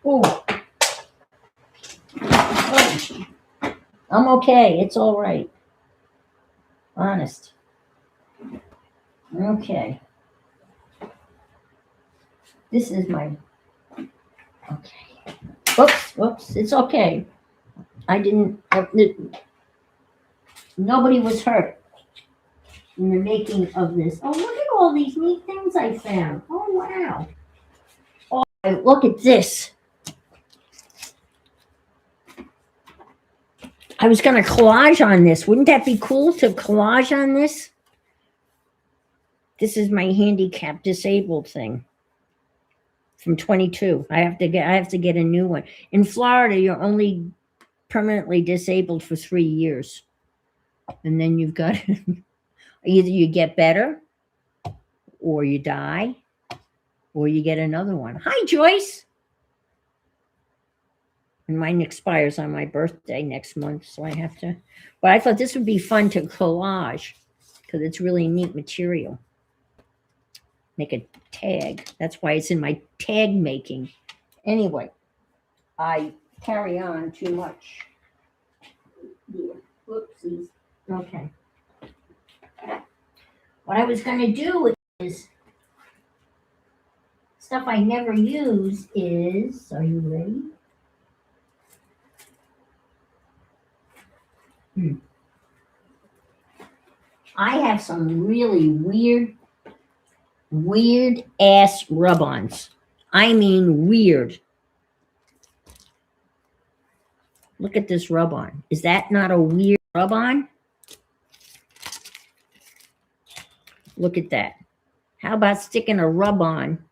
Oh, I'm okay. It's all right. Honest. Okay. This is my. Okay. Whoops. It's okay. I didn't. Nobody was hurt in the making of this. Oh, look at all these neat things I found. Oh, wow. Oh, look at this. I was going to collage on this. Wouldn't that be cool to collage on this? This is my handicap disabled thing from 22. I have to get a new one. In Florida, you're only permanently disabled for 3 years. And then you've got either you get better or you die or you get another one. Hi, Joyce. And mine expires on my birthday next month, so I have to. But I thought this would be fun to collage because it's really neat material. Make a tag. That's why it's in my tag making. Anyway, I carry on too much. Yeah. Whoopsies. Okay. What I was going to do is stuff I never use is, are you ready? I have some really weird ass rub-ons. I mean weird. Look at this rub-on. Is that not a weird rub-on? Look at that. How about sticking a rub-on?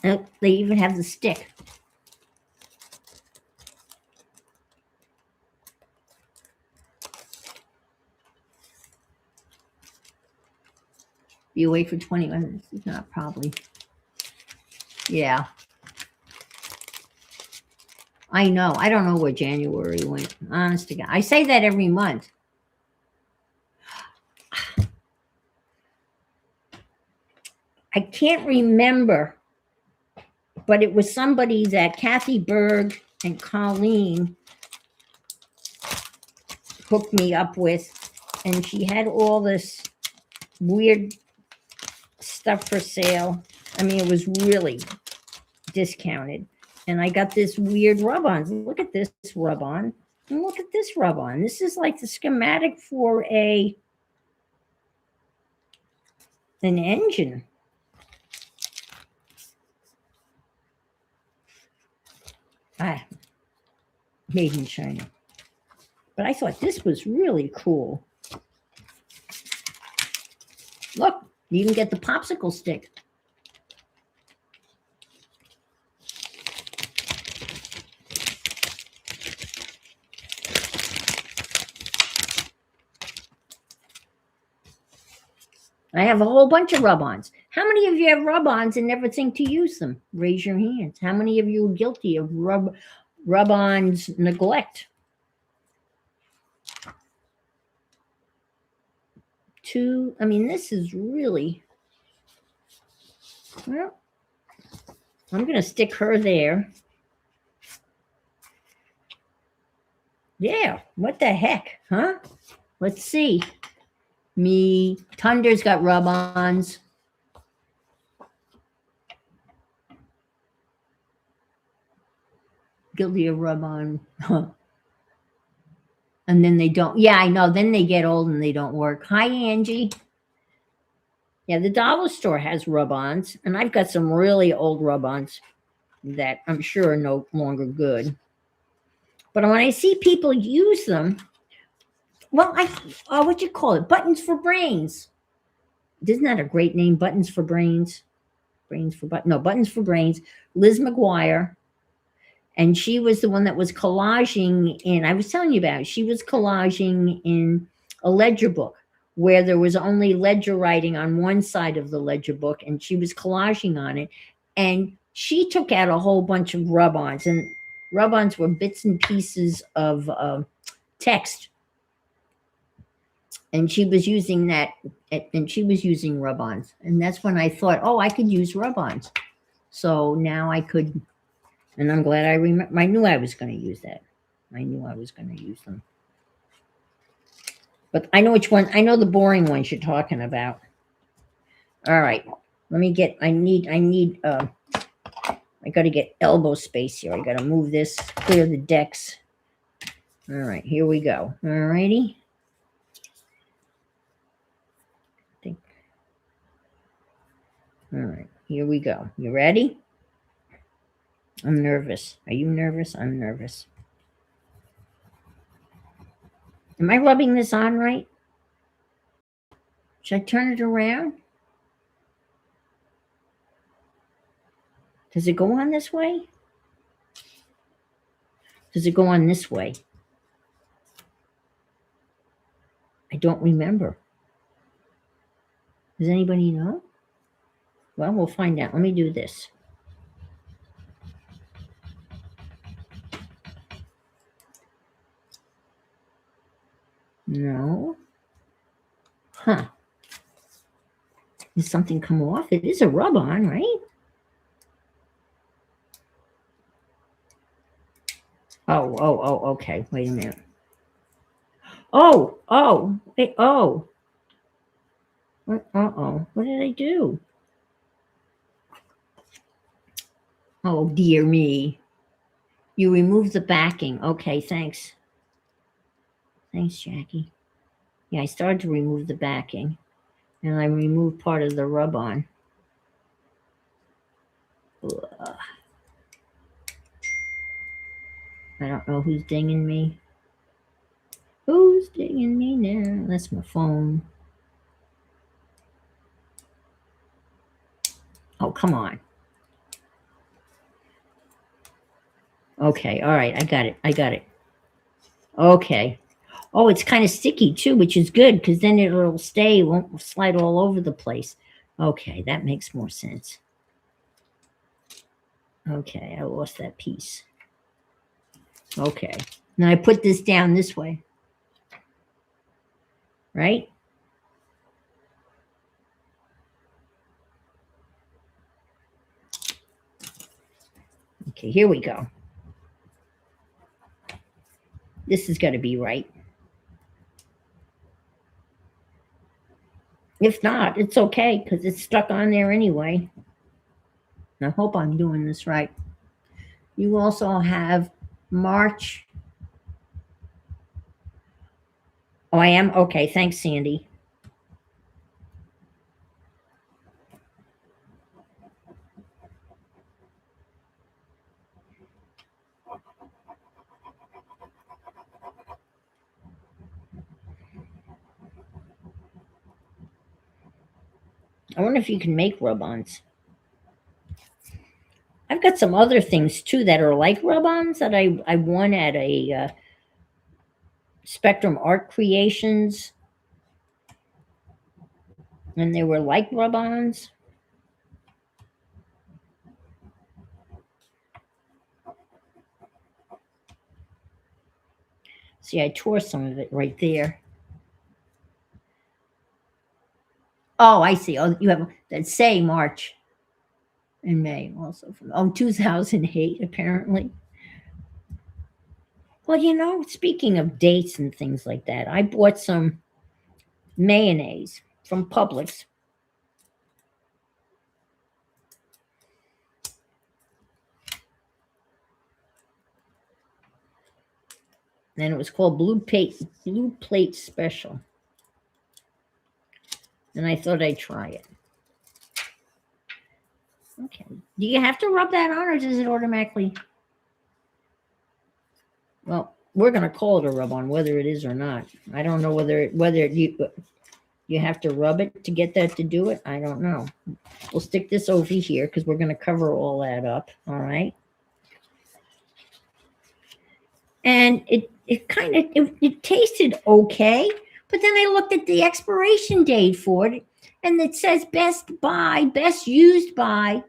They even have the stick. Be away for 20 minutes. It's not probably. Yeah. I know. I don't know where January went. Honest to God. I say that every month. I can't remember, but it was somebody that Kathy Berg and Colleen hooked me up with, and she had all this weird stuff for sale. I mean, it was really discounted. And I got this weird rub-on. Look at this rub-on. And look at this rub-on. This is like the schematic for an engine. Made in China. But I thought this was really cool. Look, you even get the popsicle stick. I have a whole bunch of rub-ons. How many of you have rub-ons and never think to use them? Raise your hands. How many of you are guilty of rub-ons neglect? 2. I mean, this is really, well, I'm going to stick her there. Yeah, what the heck, huh? Let's see. Me, Tunder's got rub-ons. Guilty of rub-on. And then they don't. Yeah, I know. Then they get old and they don't work. Hi, Angie. Yeah, the dollar store has rub-ons, and I've got some really old rub-ons that I'm sure are no longer good. But when I see people use them, well, what you call it? Buttons for brains. Isn't that a great name? Buttons for brains. Brains for no, Buttons for Brains. Liz McGuire, and she was the one that was collaging in. I was telling you about it. She was collaging in a ledger book where there was only ledger writing on one side of the ledger book, and she was collaging on it. And she took out a whole bunch of rub-ons, and rub-ons were bits and pieces of text. And she was using that, and she was using rub-ons. And that's when I thought, oh, I could use rub-ons. So now I could, and I'm glad I remember. I knew I was going to use that. I knew I was going to use them. But I know which one. I know the boring ones you're talking about. All right. Let me get, I got to get elbow space here. I got to move this, clear the decks. All right, here we go. All righty. All right, here we go. You ready? I'm nervous. Are you nervous? I'm nervous. Am I rubbing this on right? Should I turn it around? Does it go on this way? Does it go on this way? I don't remember. Does anybody know? Well, we'll find out. Let me do this. No. Huh. Did something come off? It is a rub-on, right? Oh, okay. Wait a minute. Wait, oh. Uh-oh. What did I do? Oh, dear me. You removed the backing. Okay, thanks. Thanks, Jackie. Yeah, I started to remove the backing, and I removed part of the rub-on. I don't know who's dinging me. Who's dinging me now? That's my phone. Oh, come on. Okay, all right, I got it. Okay. Oh, it's kind of sticky too, which is good because then it'll stay, it won't slide all over the place. Okay, that makes more sense. Okay, I lost that piece. Okay, now I put this down this way, right? Okay, here we go. This is going to be right. If not, it's okay because it's stuck on there anyway. I hope I'm doing this right. You also have March. Oh, I am? Okay, thanks, Sandy. I wonder if you can make rub-ons. I've got some other things too that are like rub-ons that I won at a Spectrum Art Creations, and they were like rub-ons. See, I tore some of it right there. Oh, I see. Oh, you have that say March and May also from 2008 apparently. Well, speaking of dates and things like that, I bought some mayonnaise from Publix. And it was called Blue Plate Special. And I thought I'd try it. Okay. Do you have to rub that on, or does it automatically? Well, we're going to call it a rub on, whether it is or not. I don't know whether you have to rub it to get that to do it. I don't know. We'll stick this over here because we're going to cover all that up. All right. And it kind of it tasted okay, but then I looked at the expiration date for it, and it says best used by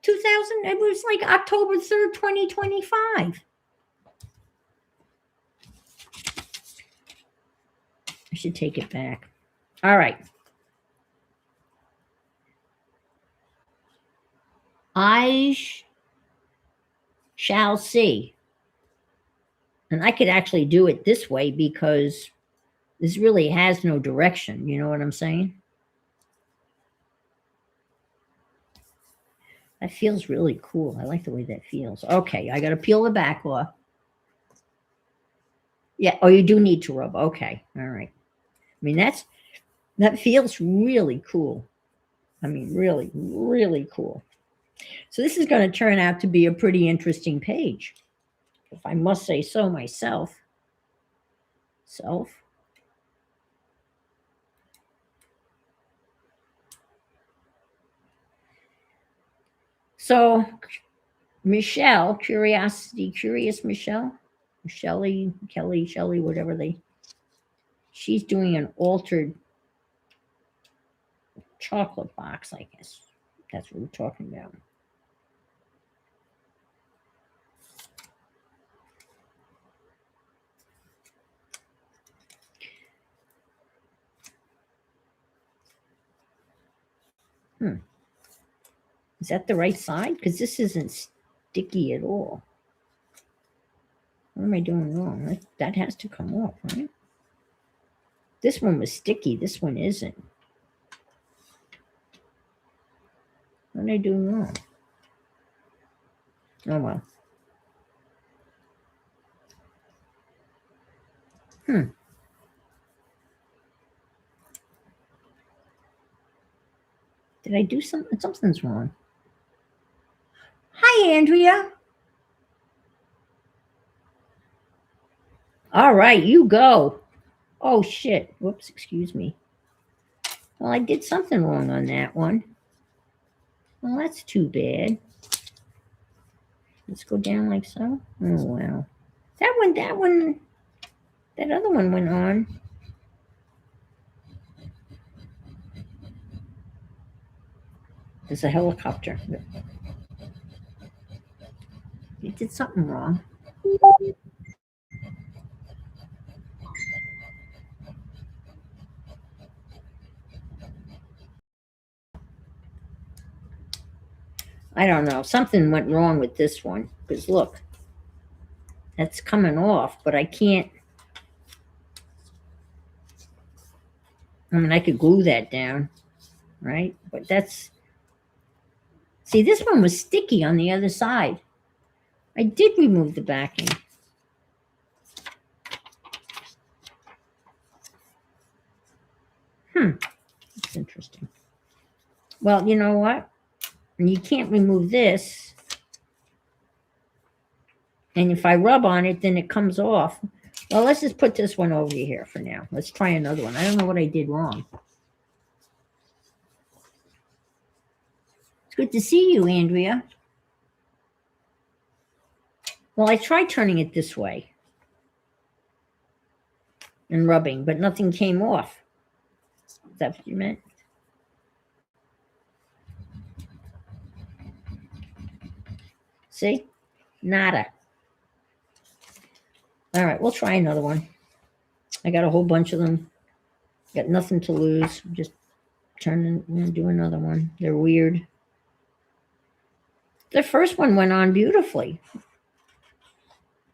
2000. It was like October 3rd, 2025. I should take it back. All right. I shall see. And I could actually do it this way because this really has no direction. You know what I'm saying? That feels really cool. I like the way that feels. Okay, I got to peel the back off. Yeah. Oh, you do need to rub. Okay. All right. I mean, that feels really cool. I mean, really, really cool. So this is going to turn out to be a pretty interesting page, if I must say so myself. So Michelle, curious Michelle, Kelly, whatever she's doing an altered chocolate box, I guess. That's what we're talking about. Is that the right side? Because this isn't sticky at all. What am I doing wrong? That has to come off, right? This one was sticky. This one isn't. What am I doing wrong? Oh, well. Did I do something? Something's wrong. Hi, Andrea. All right, you go. Oh, shit. Whoops, excuse me. Well, I did something wrong on that one. Well, that's too bad. Let's go down like so. Oh, wow. That other one went on. There's a helicopter. You did something wrong. I don't know. Something went wrong with this one. Because look, that's coming off, but I can't. I mean, I could glue that down, right? But that's. See, this one was sticky on the other side. I did remove the backing. That's interesting. Well, you know what? You can't remove this. And if I rub on it, then it comes off. Well, let's just put this one over here for now. Let's try another one. I don't know what I did wrong. It's good to see you, Andrea. Well, I tried turning it this way and rubbing, but nothing came off. Is that what you meant? See? Nada. All right, we'll try another one. I got a whole bunch of them. Got nothing to lose. Just turn and do another one. They're weird. The first one went on beautifully.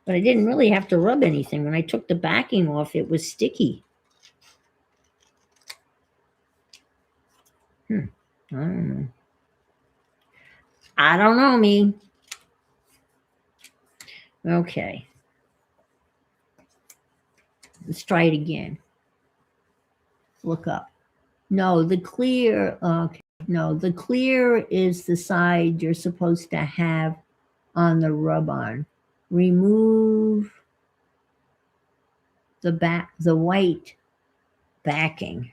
But I didn't really have to rub anything. When I took the backing off, it was sticky. I don't know. I don't know, me. Okay. Let's try it again. Look up. No, the clear, okay. No, the clear is the side you're supposed to have on the rub-on. Remove the white backing.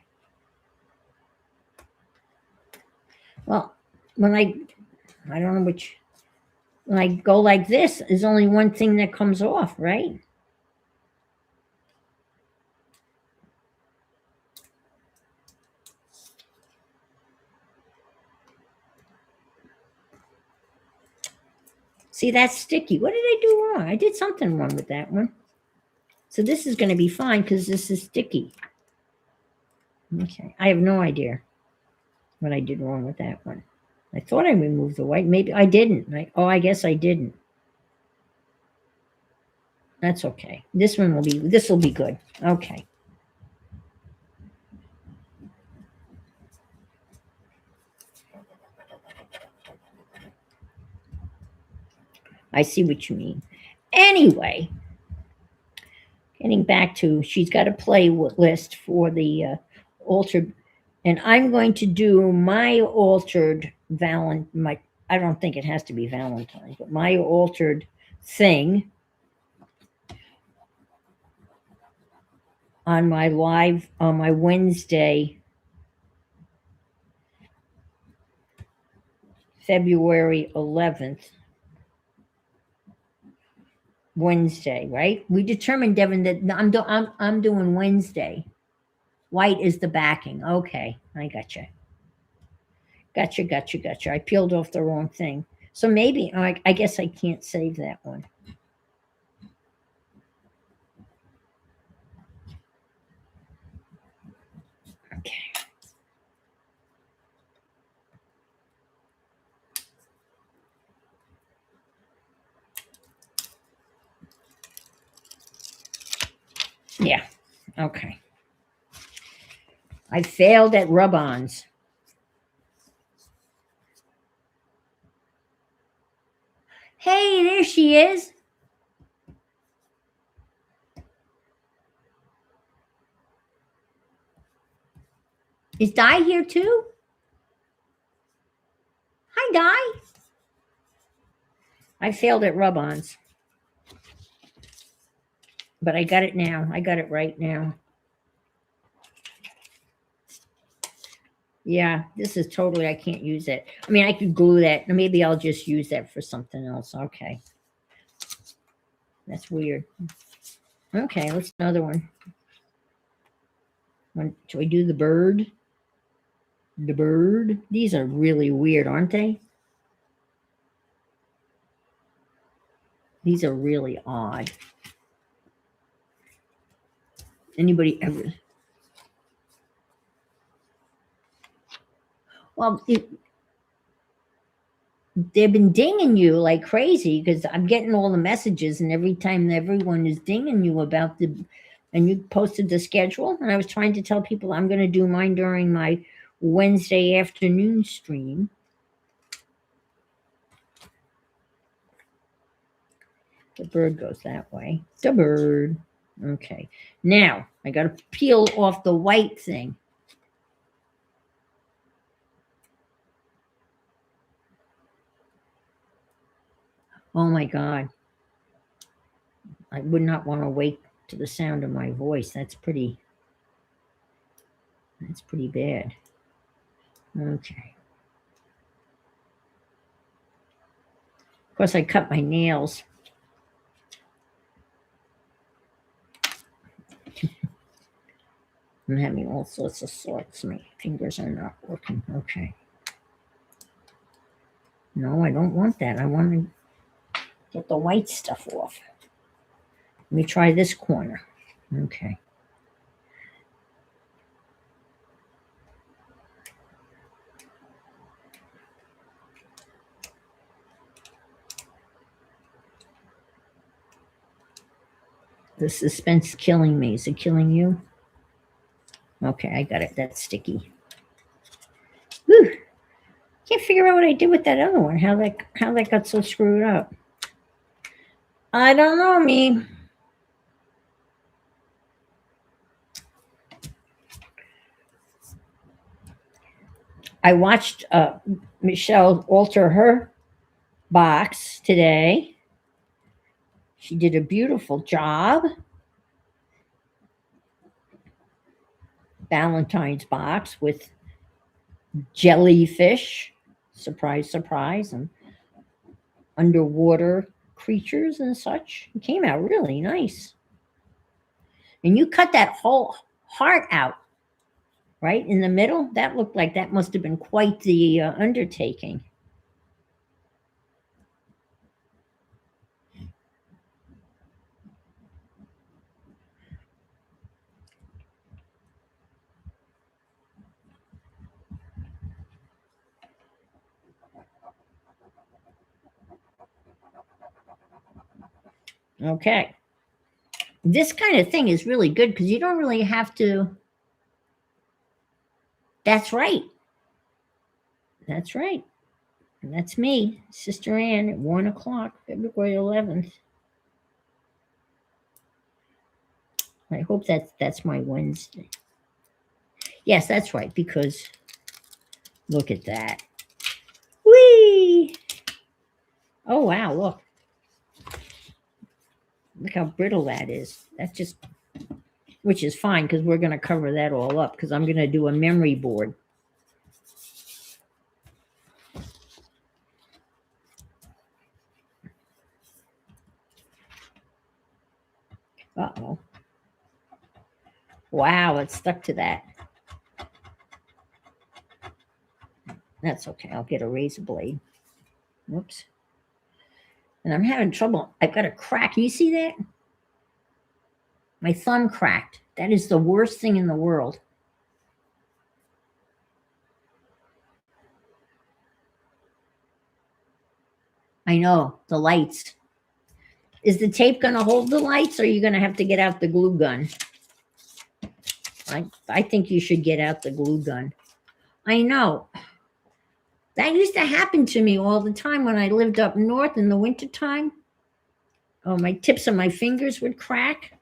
Well, when I don't know which, when I go like this, there's only one thing that comes off, right? See, that's sticky. What did I do wrong? I did something wrong with that one. So this is going to be fine because this is sticky. Okay, I have no idea what I did wrong with that one. I thought I removed the white. Maybe I didn't. I guess I didn't. That's okay. This will be good. Okay. I see what you mean. Anyway, getting back to, she's got a playlist for the altered, and I'm going to do my altered I don't think it has to be Valentine's, but my altered thing on my Wednesday, February 11th. Wednesday, right? We determined, Devin, that I'm doing Wednesday. White is the backing. Okay, I gotcha. Gotcha. I peeled off the wrong thing. So maybe I guess I can't save that one. Okay. Yeah. Okay. I failed at rub-ons. Hey, there she is. Is Di here too? Hi, Di. I failed at rub-ons. But I got it now. I got it right now. Yeah, this is totally, I can't use it. I mean, I could glue that. Maybe I'll just use that for something else. Okay. That's weird. Okay, let's do another one. Should we do the bird? The bird? These are really weird, aren't they? These are really odd. Anybody ever? Well, they've been dinging you like crazy because I'm getting all the messages, and every time everyone is dinging you about and you posted the schedule, and I was trying to tell people I'm going to do mine during my Wednesday afternoon stream. The bird goes that way. The bird. Okay. Now I got to peel off the white thing. Oh my God. I would not want to wake to the sound of my voice. That's pretty bad. Okay. Of course, I cut my nails. I'm having all sorts of sorts. My fingers are not working. Okay. No, I don't want that. I want to get the white stuff off. Let me try this corner. Okay. The suspense is killing me. Is it killing you? Okay, I got it. That's sticky. Whew. Can't figure out what I did with that other one. How that got so screwed up. I don't know, me. I watched Michelle alter her box today. She did a beautiful job. Valentine's box with jellyfish, surprise, surprise, and underwater creatures and such. It came out really nice. And you cut that whole heart out right in the middle. That looked like that must have been quite the undertaking. Okay. This kind of thing is really good because you don't really have to. That's right. That's right. And that's me, Sister Ann, at 1 o'clock, February 11th. I hope that's my Wednesday. Yes, that's right, because look at that. Whee! Oh, wow, look. Look how brittle that is. That's just, which is fine because we're going to cover that all up because I'm going to do a memory board. Uh-oh. Wow, it stuck to that. That's okay. I'll get a razor blade. Whoops. And I'm having trouble. I've got a crack. Can you see that? My thumb cracked. That is the worst thing in the world. I know, the lights. Is the tape going to hold the lights or are you going to have to get out the glue gun? I think you should get out the glue gun. I know. That used to happen to me all the time when I lived up north in the wintertime. Oh, my tips of my fingers would crack.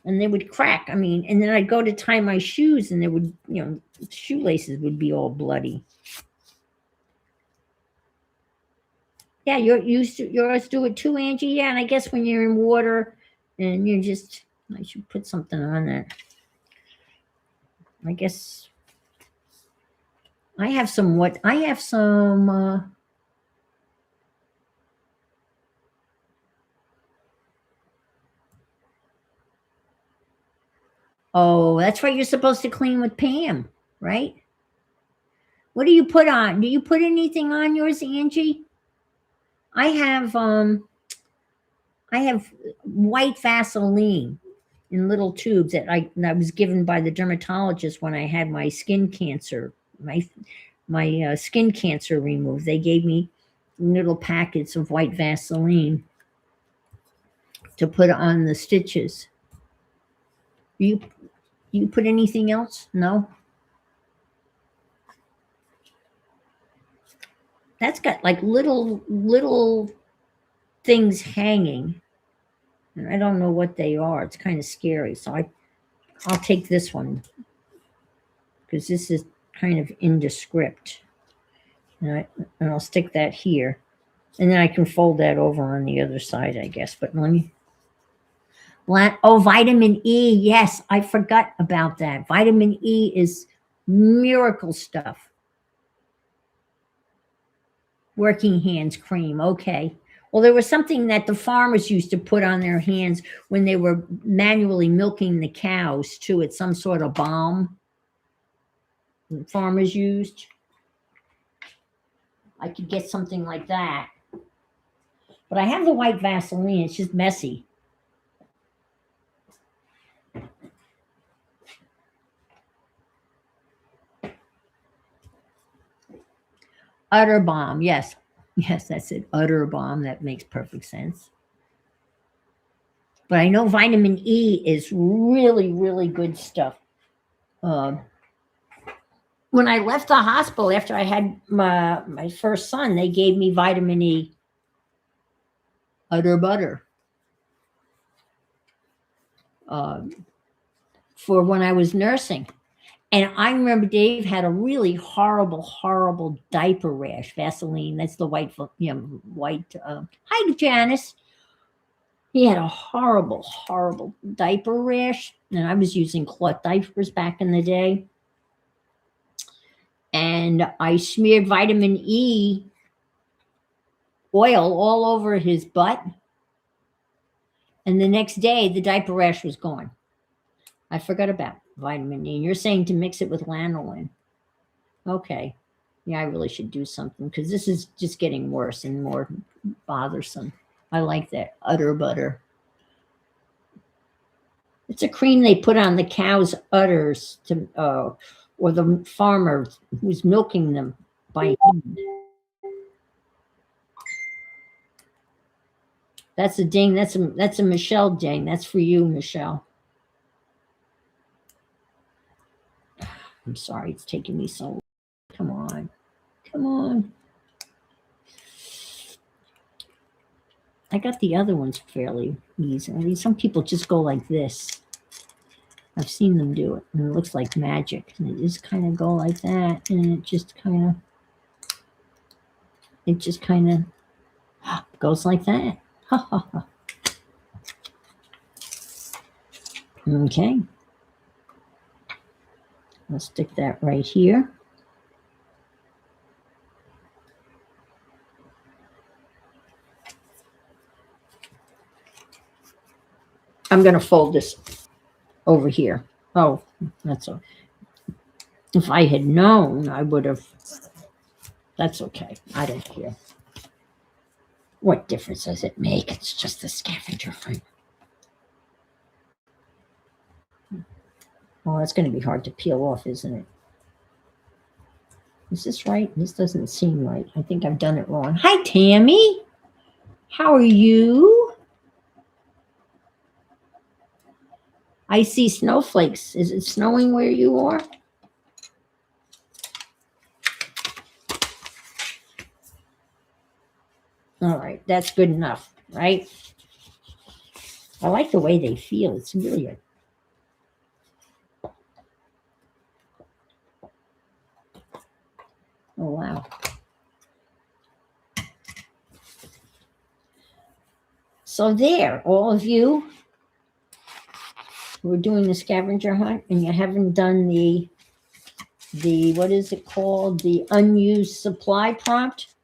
And they would crack. I mean, and then I'd go to tie my shoes and they would, shoelaces would be all bloody. Yeah, yours do it too, Angie. Yeah, and I guess when you're in water and I should put something on that. I guess I have some oh, that's right. You're supposed to clean with Pam, right? What do you put on? Do you put anything on yours, Angie? I have white Vaseline in little tubes that I was given by the dermatologist when I had my skin cancer, my skin cancer removed. They gave me little packets of white Vaseline to put on the stitches. You put anything else? No. That's got like little things hanging. And I don't know what they are. It's kind of scary. So I'll take this one because this is kind of indescript. And I'll stick that here. And then I can fold that over on the other side, I guess. But let me. Oh, vitamin E. Yes, I forgot about that. Vitamin E is miracle stuff. Working hands cream. Okay. Well, there was something that the farmers used to put on their hands when they were manually milking the cows, too. It's some sort of balm farmers used. I could get something like that. But I have the white Vaseline. It's just messy. Utter bomb. Yes. Yes, that's it. Utter bomb. That makes perfect sense. But I know vitamin E is really, really good stuff. When I left the hospital after I had my first son, they gave me vitamin E. Utter butter. For when I was nursing. And I remember Dave had a really horrible, horrible diaper rash. Vaseline, that's the white, white. Hi, Janice. He had a horrible, horrible diaper rash, and I was using cloth diapers back in the day. And I smeared vitamin E oil all over his butt. And the next day, the diaper rash was gone. I forgot about vitamin E. And you're saying to mix it with lanolin. Okay. Yeah, I really should do something because this is just getting worse and more bothersome. I like that udder butter. It's a cream they put on the cow's udders to, or the farmer who's milking them by hand. That's a ding. That's a Michelle ding. That's for you, Michelle. I'm sorry, it's taking me so long. Come on. Come on. I got the other ones fairly easy. I mean, some people just go like this. I've seen them do it, and it looks like magic. And it just kind of go like that, and it just kind of goes like that. Ha ha ha. Okay. I'll stick that right here. I'm going to fold this over here. Oh, that's all. If I had known, I would have. That's okay. I don't care. What difference does it make? It's just a scavenger hunt. Oh, that's going to be hard to peel off, isn't it? Is this right? This doesn't seem right. I think I've done it wrong. Hi, Tammy. How are you? I see snowflakes. Is it snowing where you are? All right, that's good enough, right? I like the way they feel. It's really a oh, wow. So there, all of you who are doing the scavenger hunt and you haven't done the what is it called? The unused supply prompt.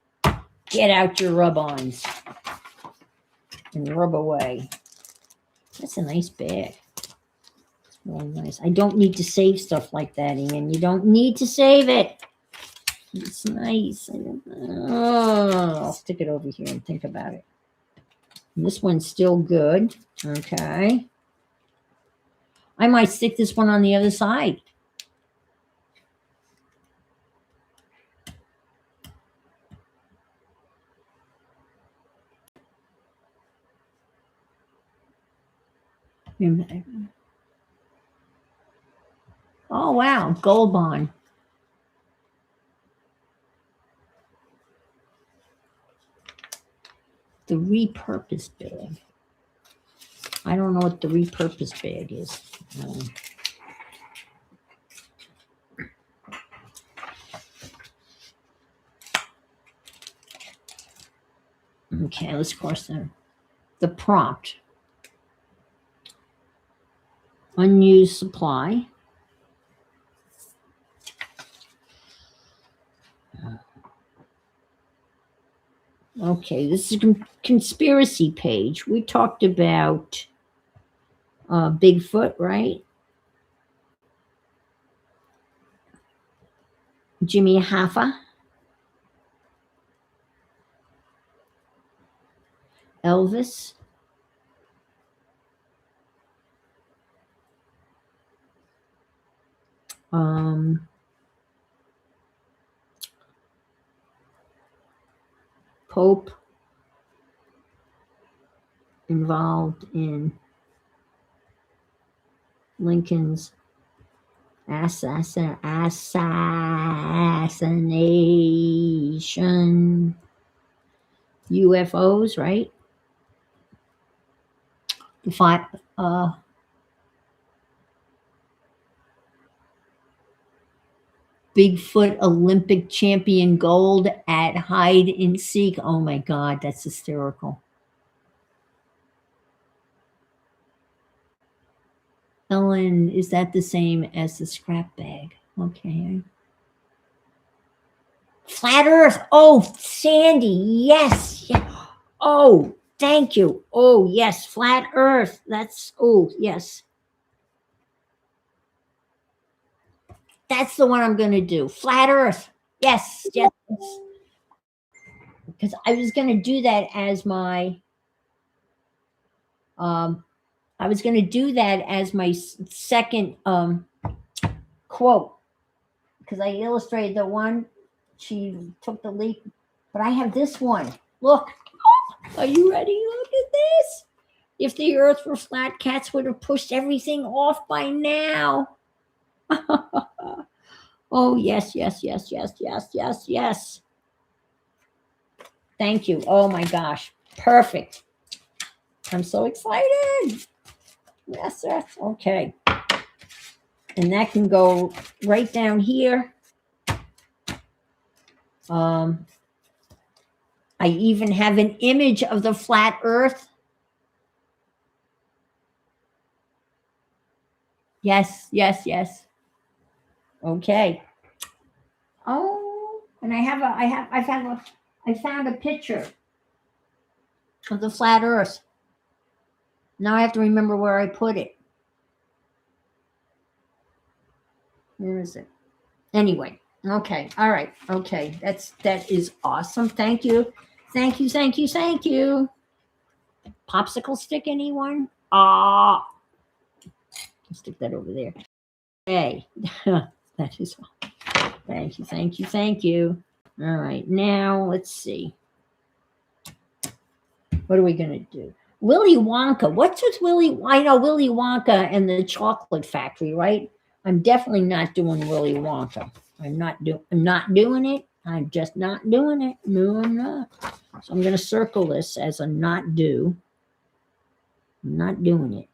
Get out your rub-ons and rub away. That's a nice bag. It's really nice. I don't need to save stuff like that, Ian. You don't need to save it. It's nice. Oh, I'll stick it over here and think about it. And this one's still good. Okay. I might stick this one on the other side. Oh, wow. Gold bond. The repurposed bag. I don't know what the repurposed bag is. Okay, let's cross there. The prompt. Unused supply. Okay, this is a conspiracy page. We talked about Bigfoot, right? Jimmy Hoffa. Elvis. Pope involved in Lincoln's assassination. UFOs, right? The five, Bigfoot Olympic champion gold at hide and seek. Oh my God, that's hysterical. Ellen, is that the same as the scrap bag? Okay. Flat Earth. Oh, Sandy. Yes. Oh, thank you. Oh, yes. Flat Earth. Oh, yes. That's the one I'm going to do. Flat Earth. Yes. Yes. Because I was going to do that as my, I was going to do that as my second quote. Because I illustrated the one, she took the leap, but I have this one. Look. Are you ready? Look at this. If the earth were flat, cats would have pushed everything off by now. Oh, yes, yes, yes, yes, yes, yes, yes. Thank you. Oh my gosh. Perfect. I'm so excited. Yes, yes. Okay. And that can go right down here. I even have an image of the flat earth. Yes, yes, yes. Okay. Oh, and I found a picture of the flat earth. Now I have to remember where I put it. Where is it? Anyway, okay. All right. Okay. That is awesome. Thank you. Thank you. Thank you. Thank you. Popsicle stick, anyone? Ah, stick that over there. Okay. That is all. Thank you. Thank you. Thank you. All right. Now let's see. What are we gonna do? Willy Wonka. What's with Willy? I know Willy Wonka and the Chocolate Factory, right? I'm definitely not doing Willy Wonka. I'm not doing it. I'm just not doing it. No, I'm not. So I'm gonna circle this as a not do. I'm not doing it.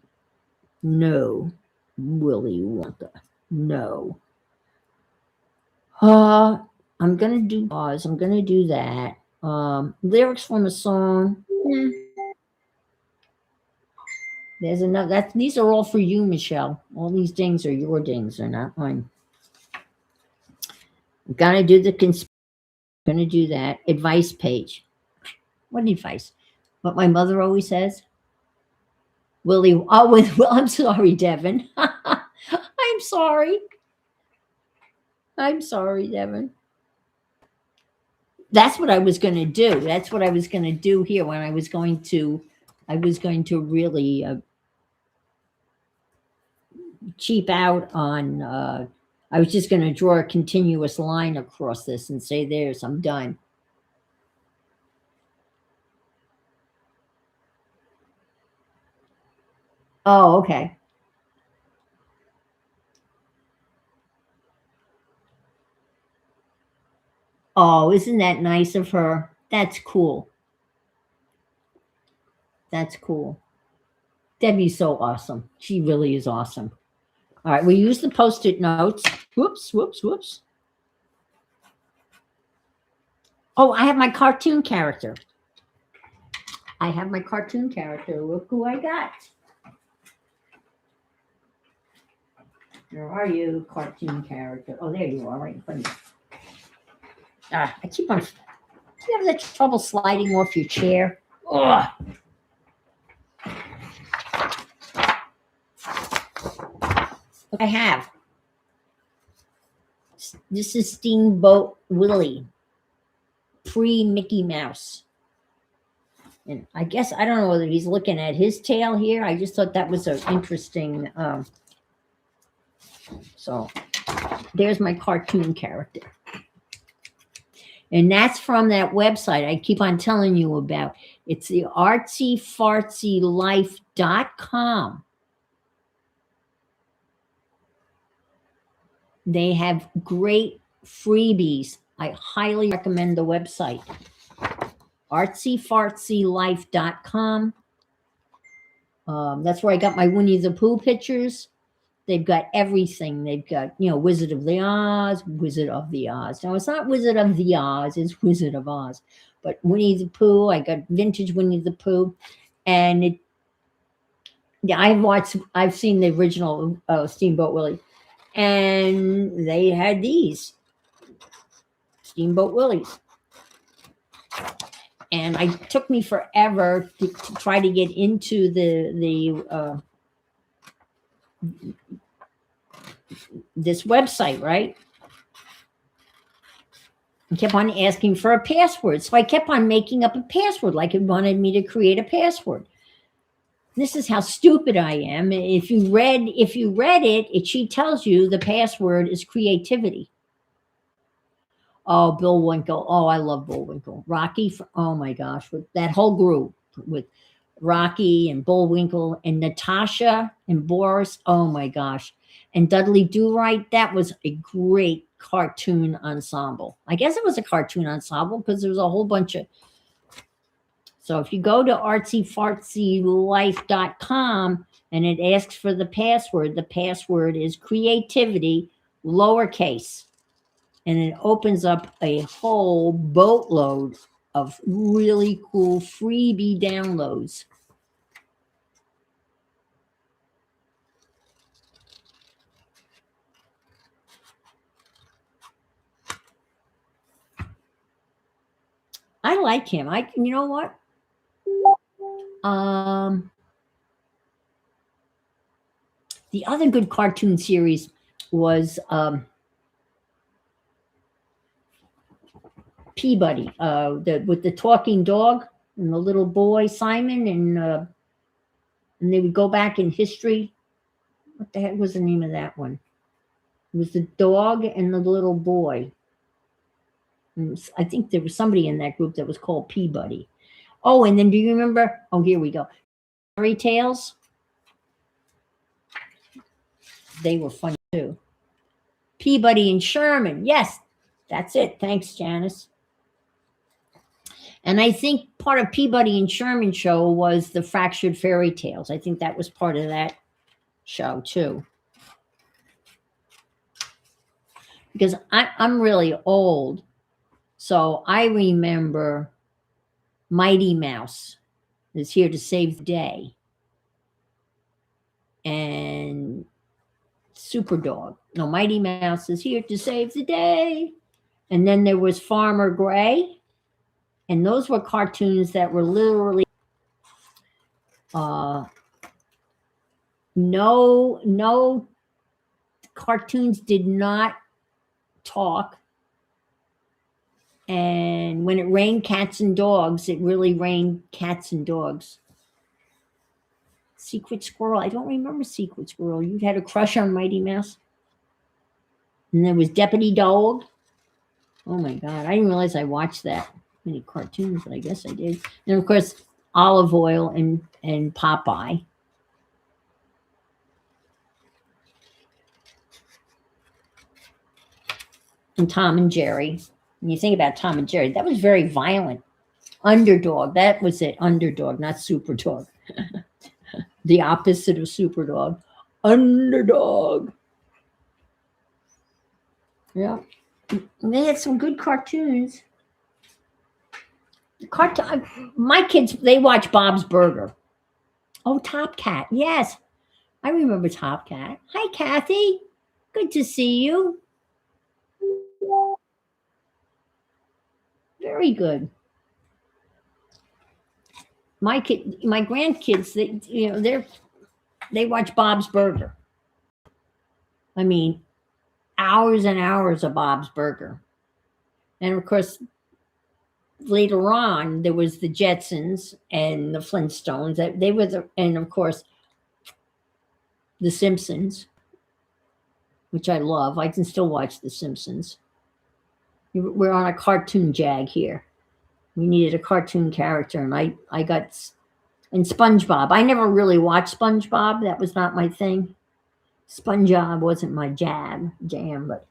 No. Willy Wonka. No. I'm gonna do pause. I'm gonna do that. Lyrics from a song. There's enough. These are all for you, Michelle. All these dings are your dings, they're not mine. I'm gonna do gonna do that. Advice page. What advice? What my mother always says? Willie, well, I'm sorry, Devin. I'm sorry. I'm sorry, Devin. That's what I was gonna do. That's what I was gonna do here when I was going to really cheap out on I was just going to draw a continuous line across this and say there's I'm done. Oh, okay. Oh, isn't that nice of her? That's cool. That's cool. Debbie's so awesome. She really is awesome. All right, we use the post-it notes. Whoops, whoops, whoops. Oh, I have my cartoon character. I have my cartoon character. Look who I got. Where are you, cartoon character? Oh, there you are, right in front of me. I keep on. Do you have that trouble sliding off your chair? Ugh. I have. This is Steamboat Willie, pre Mickey Mouse. And I guess I don't know whether he's looking at his tail here. I just thought that was an interesting. So there's my cartoon character. And that's from that website I keep on telling you about. It's the artsyfartsylife.com. They have great freebies. I highly recommend the website. artsyfartsylife.com. That's where I got my Winnie the Pooh pictures. They've got everything. They've got, Wizard of the Oz, Wizard of the Oz. Now, it's not Wizard of the Oz, it's Wizard of Oz. But Winnie the Pooh, I got vintage Winnie the Pooh. And yeah, I've seen the original Steamboat Willie. And they had these Steamboat Willies. And it took me forever to try to get into this website, right? I kept on asking for a password. So I kept on making up a password, like it wanted me to create a password. This is how stupid I am. If you read it, she tells you the password is creativity. Oh, Bill Winkle. Oh, I love Bullwinkle. Rocky. Oh my gosh, with that whole group with Rocky and Bullwinkle and Natasha and Boris. Oh my gosh. And Dudley Do-Right. That was a great cartoon ensemble. I guess it was a cartoon ensemble because there was a whole bunch of. So if you go to artsyfartsylife.com and it asks for the password is creativity, lowercase. And it opens up a whole boatload of really cool freebie downloads. I like him. You know what? The other good cartoon series was Peabody, with the talking dog and the little boy Simon, and they would go back in history. What the heck was the name of that one? It was the dog and the little boy. I think there was somebody in that group that was called Peabody. Oh, and then do you remember? Oh, here we go. Fairy tales. They were funny too. Peabody and Sherman. Yes, that's it. Thanks, Janice. And I think part of Peabody and Sherman show was the Fractured Fairy Tales. I think that was part of that show too. Because I'm really old, so I remember Mighty Mouse is here to save the day, and Superdog. No, Mighty Mouse is here to save the day. And then there was Farmer Gray, and those were cartoons that were literally no cartoons did not talk. And when it rained cats and dogs, it really rained cats and dogs. Secret Squirrel. I don't remember Secret Squirrel. You had a crush on Mighty Mouse? And there was Deputy Dog. Oh my God. I didn't realize I watched that many cartoons, but I guess I did. And of course, Olive Oil and Popeye. And Tom and Jerry. When you think about Tom and Jerry, that was very violent. Underdog. That was it. Underdog, not Superdog. The opposite of Superdog. Underdog. Yeah. And they had some good cartoons. My kids, they watch Bob's Burger. Oh, Top Cat. Yes. I remember Top Cat. Hi, Kathy. Good to see you. Very good. My grandkids, they watch Bob's Burger. I mean, hours and hours of Bob's Burger. And of course, later on, there was the Jetsons and the Flintstones. They were and of course, the Simpsons, which I love. I can still watch the Simpsons. We're on a cartoon jag here. We needed a cartoon character, and I got and SpongeBob. I never really watched SpongeBob. That was not my thing. SpongeBob wasn't my jam, but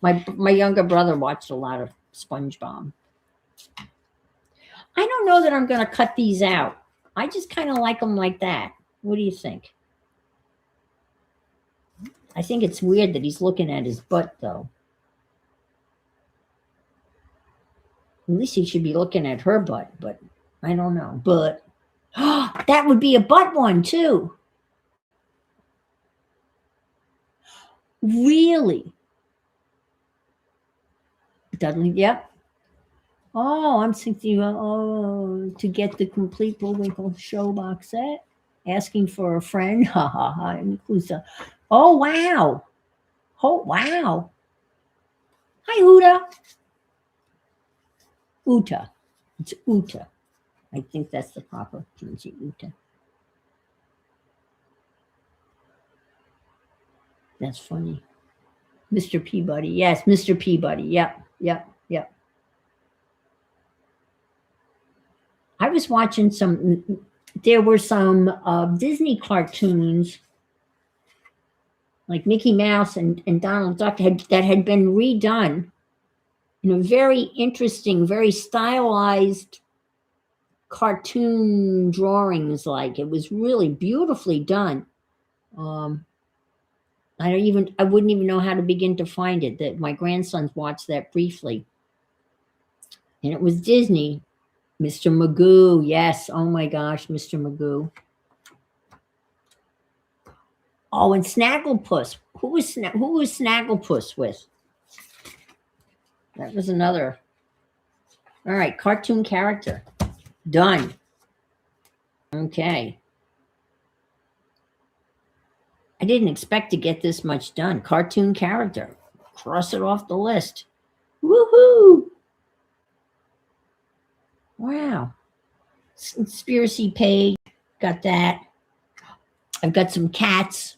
my younger brother watched a lot of SpongeBob. I don't know that I'm going to cut these out. I just kind of like them like that. What do you think? I think it's weird that he's looking at his butt, though. At least he should be looking at her butt, but I don't know. But that would be a butt one, too. Really? Dudley, yep. Oh, I'm thinking, to get the complete Bullwinkle show box set. Asking for a friend. Ha ha ha. Includes a, oh, wow. Oh, wow. Hi, Uta. Uta. It's Uta. I think that's the proper pronunciation. Uta. That's funny. Mr. Peabody. Yes, Mr. Peabody. Yep, yep, yep. I was watching there were some Disney cartoons like Mickey Mouse and Donald Duck that had been redone in a very interesting, very stylized cartoon drawings. Like it was really beautifully done. Um, I wouldn't even know how to begin to find it. That my grandsons watched that briefly, and it was Disney. Mr. Magoo, yes. Oh my gosh, Mr. Magoo. Oh, and Snagglepuss. Who was Snagglepuss with? That was another. All right, cartoon character. Done. Okay. I didn't expect to get this much done. Cartoon character. Cross it off the list. Woohoo! Wow. Conspiracy page. Got that. I've got some cats.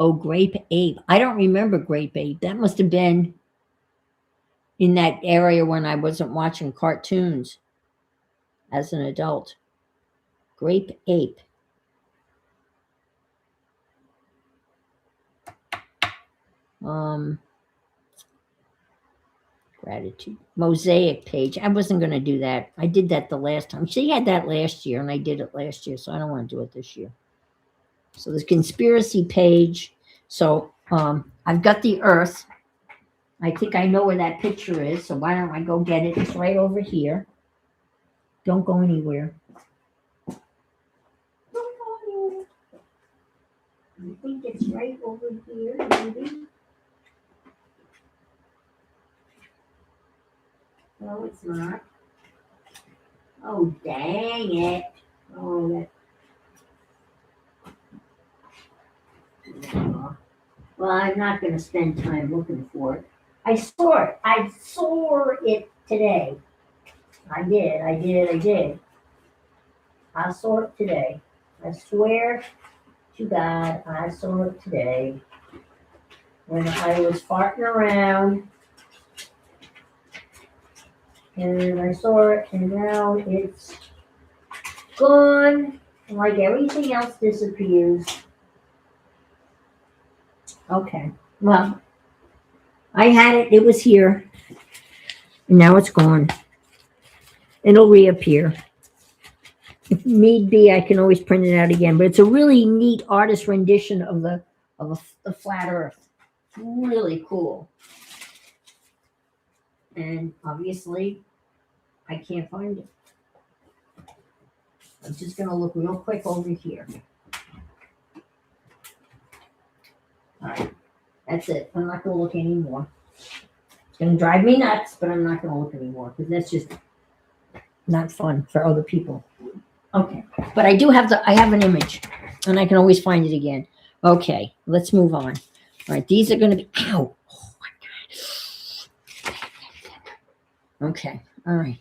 Oh, Grape Ape. I don't remember Grape Ape. That must have been in that area when I wasn't watching cartoons as an adult. Grape Ape. Gratitude. Mosaic page. I wasn't going to do that. I did that the last time. She had that last year, and I did it last year, so I don't want to do it this year. So the conspiracy page. So I've got the Earth. I think I know where that picture is, so why don't I go get it? It's right over here. Don't go anywhere. Don't go anywhere. I think it's right over here, maybe. No, it's not. Oh, dang it. Oh, that. Well, I'm not going to spend time looking for it. I saw it. I saw it today. I did. I saw it today. I swear to God, I saw it today. When I was farting around, and I saw it, and now it's gone. Like everything else disappears. Okay. Well, I had it. It was here. And now it's gone. It'll reappear. If need be, I can always print it out again. But it's a really neat artist rendition of the flat Earth. Really cool. And obviously, I can't find it. I'm just going to look real quick over here. All right. That's it. I'm not going to look anymore. It's going to drive me nuts, but I'm not going to look anymore because that's just not fun for other people. Okay. But I do have I have an image and I can always find it again. Okay. Let's move on. All right. These are going to be, ow. Oh my God. Okay. All right.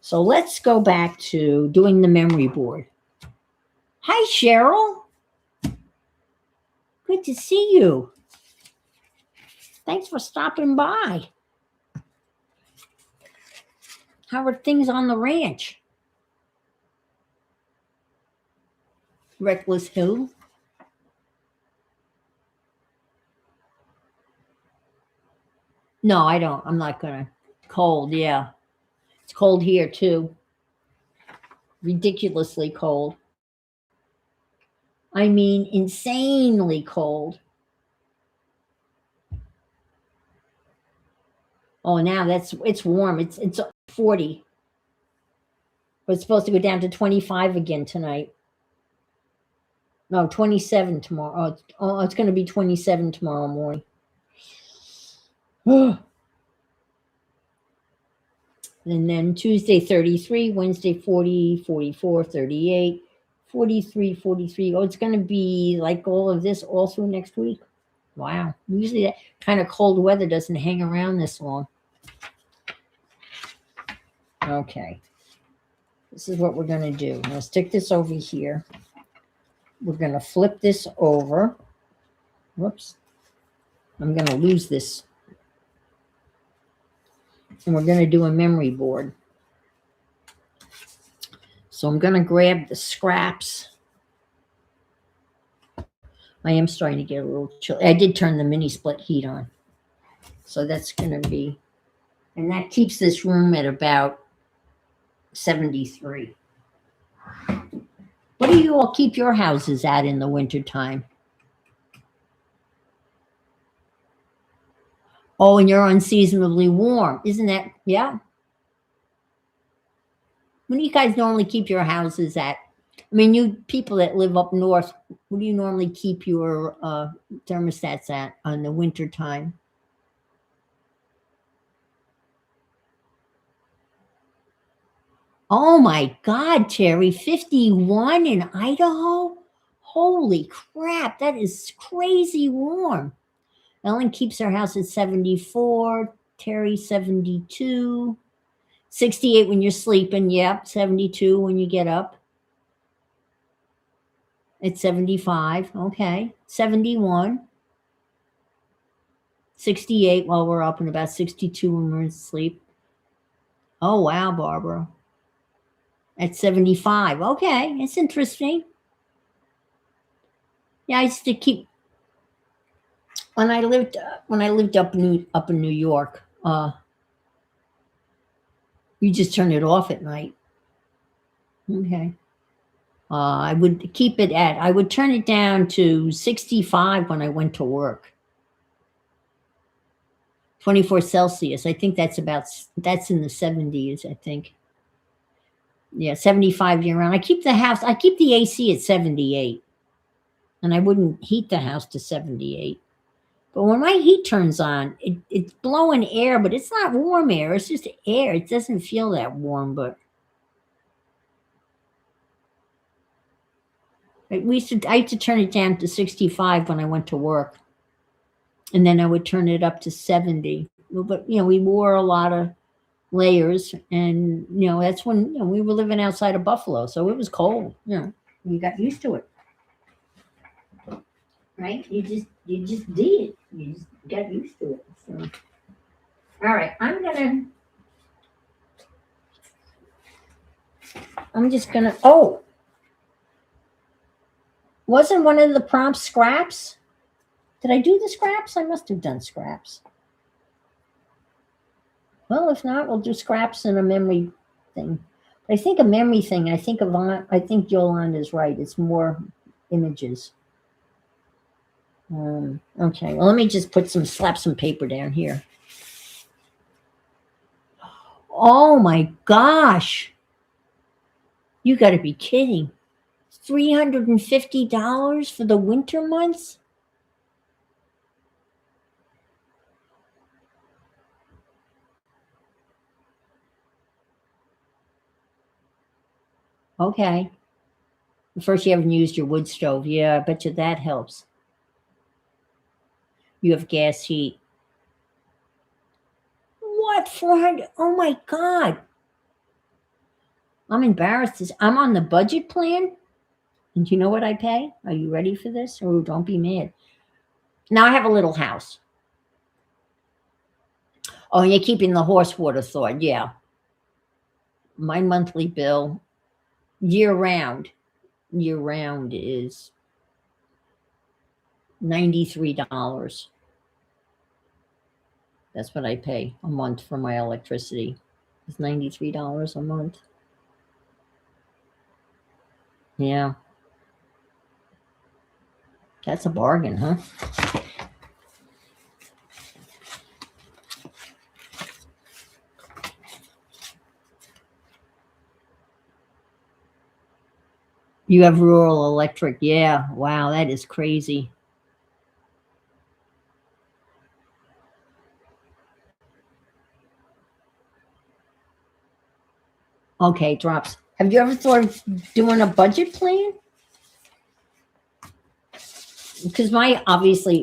So let's go back to doing the memory board. Hi, Cheryl. Good to see you. Thanks for stopping by. How are things on the ranch? Reckless Hill. No, I don't. I'm not gonna. Cold, yeah. It's cold here too. Ridiculously cold. I mean, insanely cold. Oh, now it's warm. It's 40, but it's supposed to go down to 25 again tonight. No, 27 tomorrow. It's going to be 27 tomorrow morning. And then Tuesday 33, Wednesday 40, 44, 38, 43, 43. Oh, it's going to be like all of this all through next week. Wow. Usually that kind of cold weather doesn't hang around this long. Okay. This is what we're going to do. I'm going to stick this over here. We're going to flip this over. Whoops. I'm going to lose this. And we're going to do a memory board. So I'm going to grab the scraps. I am starting to get a little chilly. I did turn the mini split heat on. So that's going to be, and that keeps this room at about 73. What do you all keep your houses at in the wintertime? Oh, and you're unseasonably warm. Isn't that, yeah? What do you guys normally keep your houses at? I mean, you people that live up north, what do you normally keep your thermostats at on the winter time? Oh my God, Terry, 51 in Idaho? Holy crap, that is crazy warm. Ellen keeps her house at 74, Terry 72, 68 when you're sleeping, yep, 72 when you get up. It's 75, okay, 71. 68 while we're up and about 62 when we're asleep. Oh, wow, Barbara. At 75. Okay, it's interesting. Yeah, I used to keep when I lived up in New York. You just turn it off at night. Okay. I would keep it at. I would turn it down to 65 when I went to work. 24 Celsius. I think that's in the 70s. I think. Yeah, 75 year round. I keep the AC at 78. And I wouldn't heat the house to 78. But when my heat turns on, it's blowing air, but it's not warm air. It's just air. It doesn't feel that warm, but I used to turn it down to 65 when I went to work. And then I would turn it up to 70. But, we wore a lot of layers. And, that's when we were living outside of Buffalo. So it was cold. We got used to it. Right? You just did it. You just got used to it. So, all right, I'm just gonna. Oh, wasn't one of the prompts scraps? Did I do the scraps? I must have done scraps. Well, if not, we'll do scraps and a memory thing. I think a memory thing. I think Yolanda's right. It's more images. Okay, well, let me just slap some paper down here. Oh my gosh. You got to be kidding. $350 for the winter months? Okay. First, you haven't used your wood stove. Yeah, I bet you that helps. You have gas heat. What? 400? Oh my God. I'm embarrassed. I'm on the budget plan. And you know what I pay? Are you ready for this? Oh, don't be mad. Now I have a little house. Oh, and you're keeping the horse water thawed. Yeah. My monthly bill year round is $93. That's what I pay a month for my electricity. It's $93 a month. Yeah. That's a bargain, huh? You have rural electric. Yeah. Wow, that is crazy. Okay, drops. Have you ever thought of doing a budget plan? Because my electric's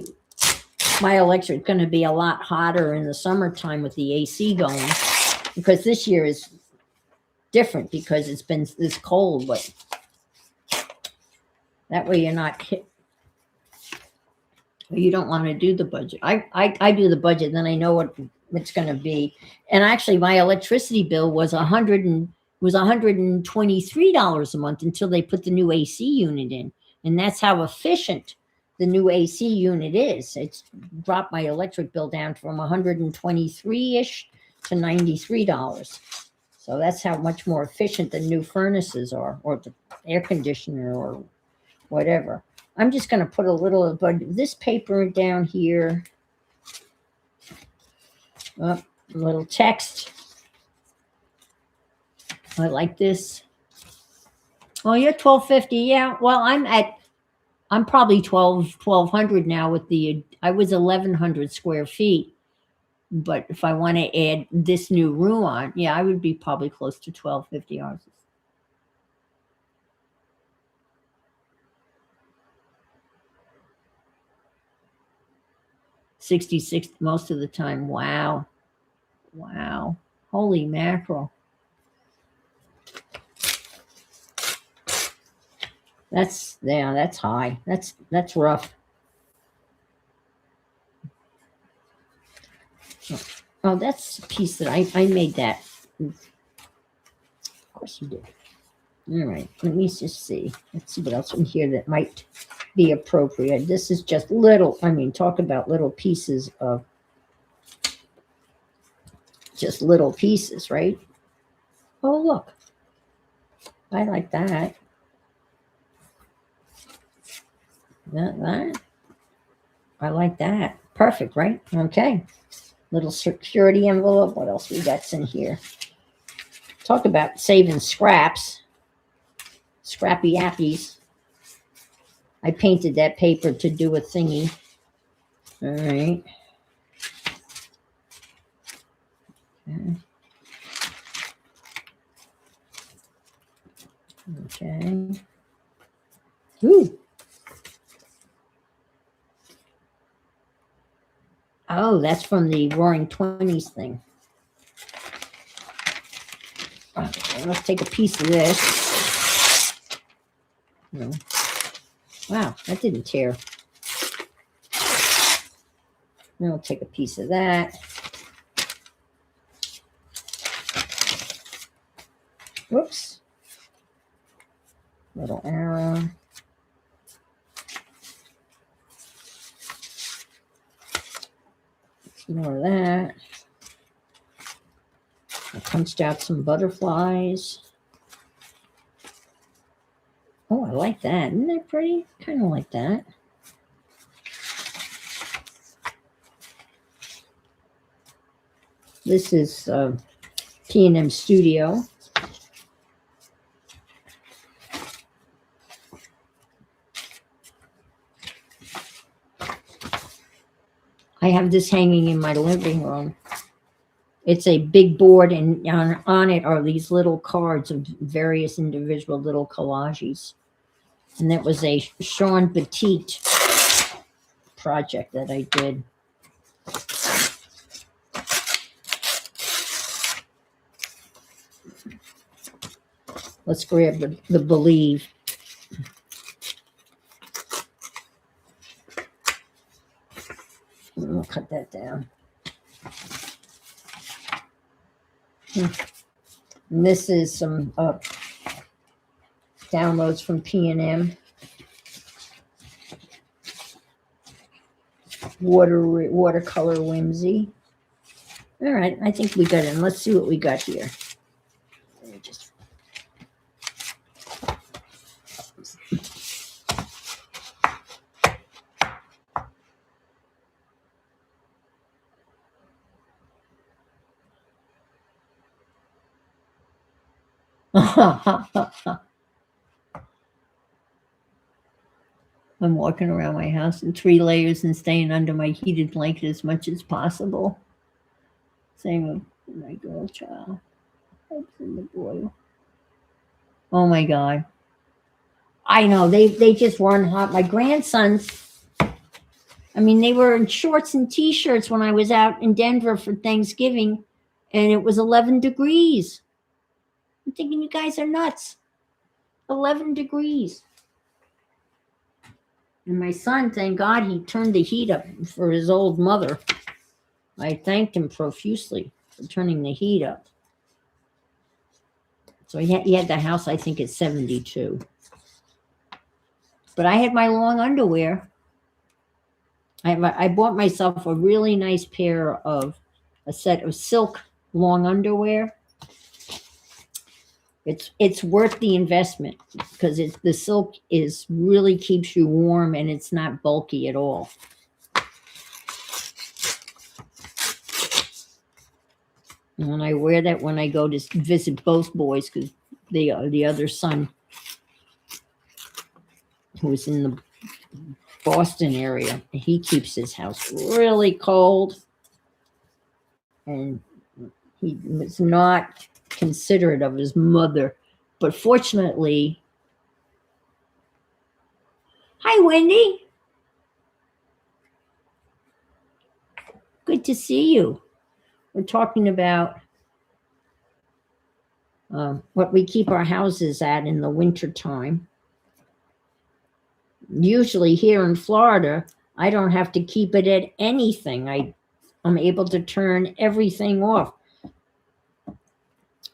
going to be a lot hotter in the summertime with the AC going. Because this year is different because it's been this cold, but that way you're not hit. You don't want to do the budget. I do the budget, then I know what it's going to be. And actually, my electricity bill was $123 a month until they put the new AC unit in, and that's how efficient the new AC unit is. It's dropped my electric bill down from 123 ish to $93. So that's how much more efficient the new furnaces are, or the air conditioner, or whatever. I'm just going to put a little of this paper down here. A little text. I like this. Oh, you're 1250. Yeah. Well, I'm probably 1200 now with I was 1100 square feet. But if I want to add this new room on, yeah, I would be probably close to 1250 hours. 66 most of the time. Wow. Wow. Holy mackerel. That's high. That's rough. Oh, that's a piece that I made that. Of course you did. All right, let me just see. Let's see what else in here that might be appropriate. This is just little, talk about little pieces of, just little pieces, right? Oh, look. I like that. That. I like that. Perfect, right? Okay. Little security envelope. What else we got in here? Talk about saving scraps. Scrappy appies. I painted that paper to do a thingy. All right. Okay. Ooh. Oh, that's from the Roaring Twenties thing. Okay, let's take a piece of this. No. Wow, that didn't tear. Then I'll take a piece of that. Whoops. Little arrow. More of that. I punched out some butterflies. Oh, I like that. Isn't that pretty? Kind of like that. This is P&M Studio. I have this hanging in my living room. It's a big board, and on it are these little cards of various individual little collages. And that was a Sean Petit project that I did. Let's grab the Believe. I'll cut that down. And this is some downloads from P&M. Watercolor Whimsy. All right, I think we got it. Let's see what we got here. Let me just. I'm walking around my house in 3 layers and staying under my heated blanket as much as possible. Same with my girl child. That's in the boy. Oh my God. I know they just run hot. My grandsons, I mean, they were in shorts and t-shirts when I was out in Denver for Thanksgiving, and it was 11 degrees. I'm thinking you guys are nuts. 11 degrees. And my son, thank God, he turned the heat up for his old mother. I thanked him profusely for turning the heat up. So he had the house, I think, at 72. But I had my long underwear. I bought myself a really nice pair of a set of silk long underwear. It's worth the investment because the silk is really keeps you warm and it's not bulky at all. And when I wear that when I go to visit both boys, because the other son, who's in the Boston area, he keeps his house really cold, and he was not considerate of his mother. But fortunately, hi Wendy, good to see you. We're talking about what we keep our houses at in the winter time. Usually here in Florida, I don't have to keep it at anything. I'm able to turn everything off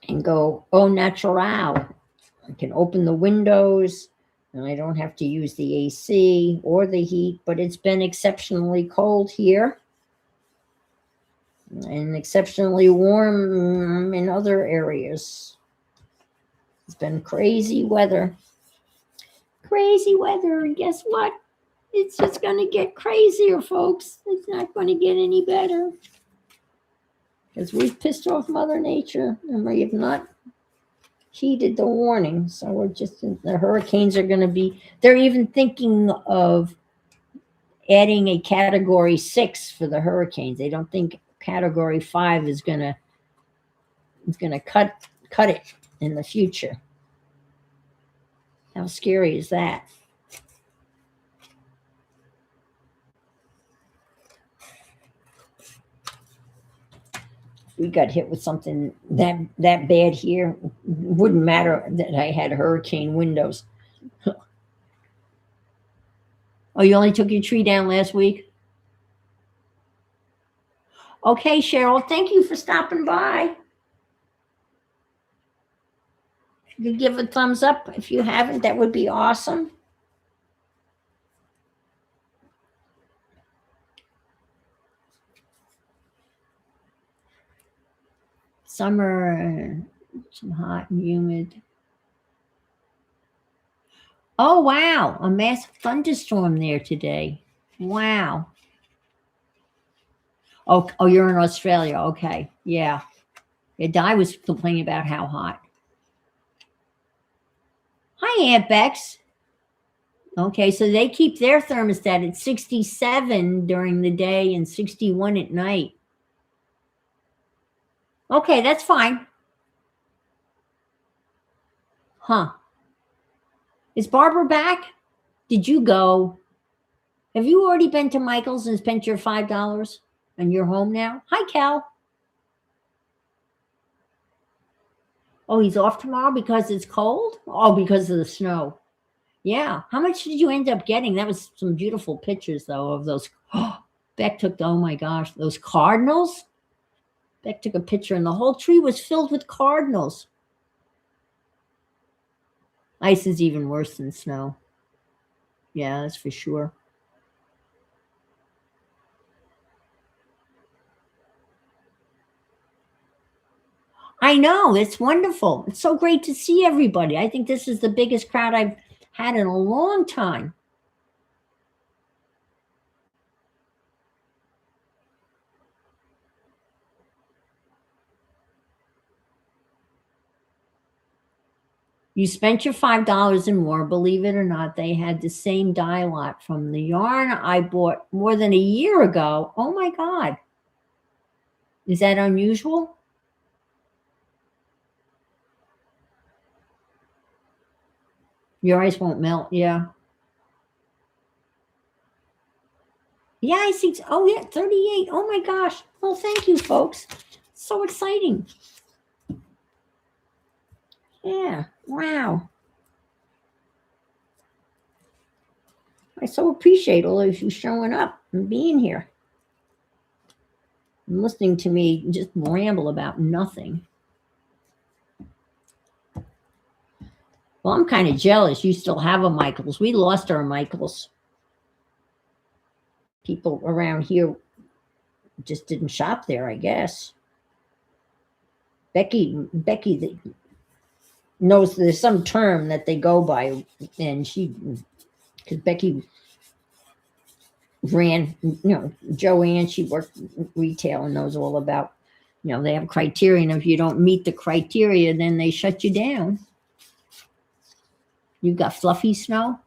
and go au natural. I can open the windows and I don't have to use the AC or the heat, but it's been exceptionally cold here and exceptionally warm in other areas. It's been crazy weather. Crazy weather, and guess what? It's just going to get crazier, folks. It's not going to get any better because we've pissed off Mother Nature and we have not heeded the warning. So we're just, the hurricanes are going to be, they're even thinking of adding a category 6 for the hurricanes. They don't think category 5 is going to cut it in the future. How scary is that? We got hit with something that bad here, wouldn't matter that I had hurricane windows. Oh, you only took your tree down last week? Okay, Cheryl, thank you for stopping by. You could give a thumbs up if you haven't, that would be awesome. Summer, some hot and humid. Oh, wow, a massive thunderstorm there today. Wow. Oh, you're in Australia. Okay, yeah. Yeah, Di was complaining about how hot. Hi, Aunt Bex. Okay, so they keep their thermostat at 67 during the day and 61 at night. Okay, that's fine. Huh. Is Barbara back? Did you go? Have you already been to Michael's and spent your $5 and you're home now? Hi, Cal. Oh, he's off tomorrow because it's cold? Oh, because of the snow. Yeah. How much did you end up getting? That was some beautiful pictures, though, of those. Beck took, oh my gosh, those cardinals. Beck took a picture, and the whole tree was filled with cardinals. Ice is even worse than snow. Yeah, that's for sure. I know. It's wonderful. It's so great to see everybody. I think this is the biggest crowd I've had in a long time. You spent your $5 and more. Believe it or not, they had the same dye lot from the yarn I bought more than a year ago. Oh my God. Is that unusual? Your ice won't melt, yeah. Yeah, I see. Oh, yeah, 38. Oh my gosh. Well, thank you, folks. So exciting. Yeah, wow. I so appreciate all of you showing up and being here and listening to me just ramble about nothing. Well, I'm kind of jealous you still have a Michaels. We lost our Michaels. People around here just didn't shop there, I guess. Becky knows there's some term that they go by, and because Becky ran, Joanne, she worked retail and knows all about, they have criteria, and if you don't meet the criteria, then they shut you down. You got fluffy snow?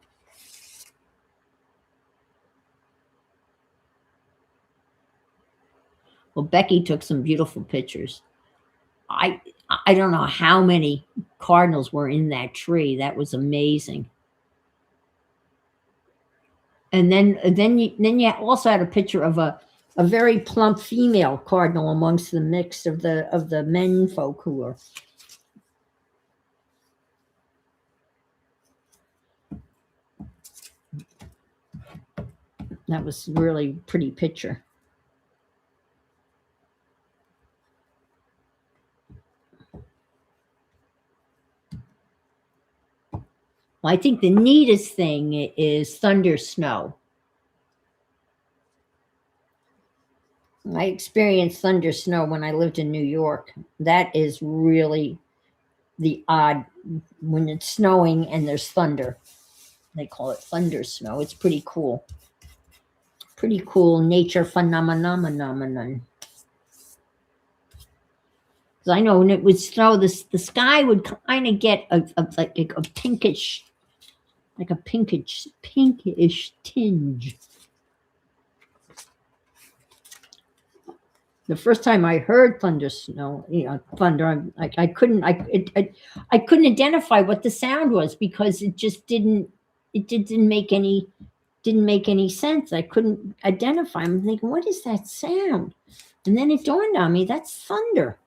Well, Becky took some beautiful pictures. I don't know how many cardinals were in that tree. That was amazing. And then you also had a picture of a very plump female cardinal amongst the mix of the men folk who were. That was really pretty picture. Well, I think the neatest thing is thunder snow. I experienced thunder snow when I lived in New York. That is really the odd, when it's snowing and there's thunder. They call it thunder snow. It's pretty cool. Pretty cool nature phenomenon. I know when it would snow, the sky would kind of get like a pinkish, pinkish tinge. The first time I heard thunder, I couldn't identify what the sound was because it didn't make any sense. I couldn't identify. I'm thinking, what is that sound? And then it dawned on me, that's thunder.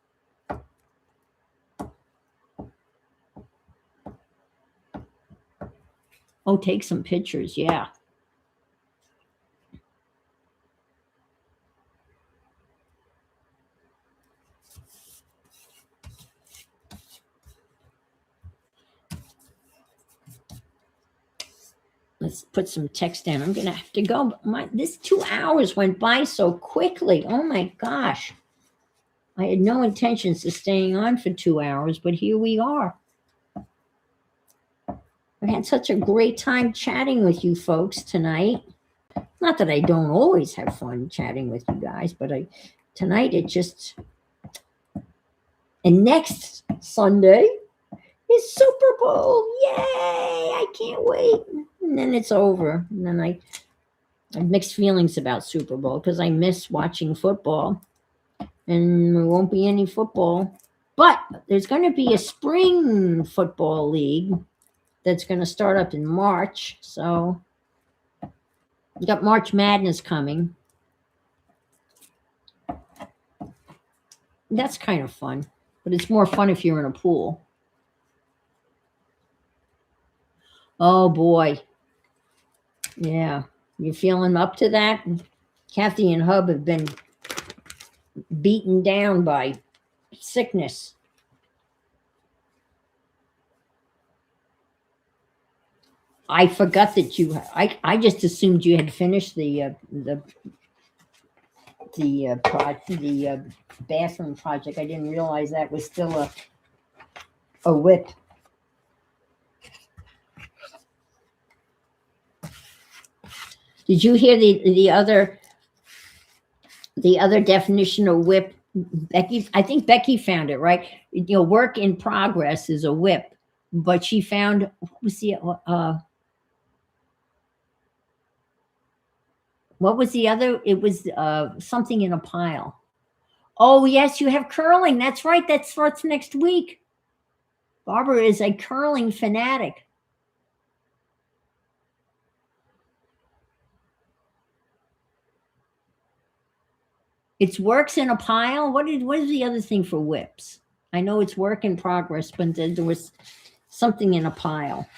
Oh, take some pictures, yeah. Let's put some text down. I'm gonna have to go. This 2 hours went by so quickly. Oh my gosh. I had no intentions of staying on for 2 hours, but here we are. I had such a great time chatting with you folks tonight. Not that I don't always have fun chatting with you guys, but tonight it just. And next Sunday is Super Bowl. Yay! I can't wait. And then it's over. And then I have mixed feelings about Super Bowl because I miss watching football. And there won't be any football. But there's going to be a spring football league that's going to start up in March. So you got March Madness coming. That's kind of fun. But it's more fun if you're in a pool. Oh, boy. Yeah. You feeling up to that? Kathy and Hub have been beaten down by sickness. I forgot that I just assumed you had finished the bathroom project. I didn't realize that was still a whip. Did you hear the other definition of whip? Becky, I think Becky found it, right? Work in progress is a whip. But she found, what was the other? It was something in a pile. Oh, yes, you have curling. That's right. That starts next week. Barbara is a curling fanatic. It's works in a pile. What is the other thing for whips? I know it's work in progress, but there was something in a pile.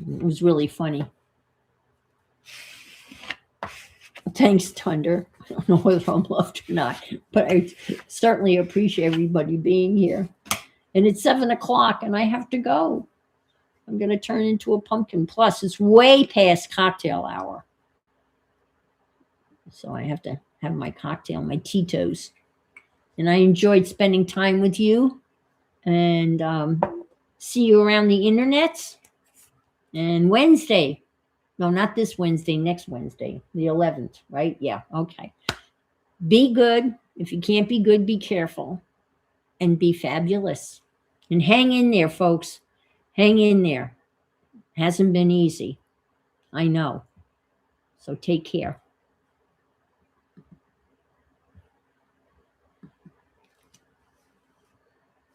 It was really funny. Thanks, Thunder. I don't know whether I'm loved or not, but I certainly appreciate everybody being here. And it's 7 o'clock, and I have to go. I'm going to turn into a pumpkin. Plus, it's way past cocktail hour. So I have to have my cocktail, my Tito's. And I enjoyed spending time with you. And see you around the internet. And Wednesday. No, not this Wednesday, next Wednesday, the 11th, right? Yeah, okay. Be good. If you can't be good, be careful. And be fabulous. And hang in there, folks. Hang in there. Hasn't been easy. I know. So take care.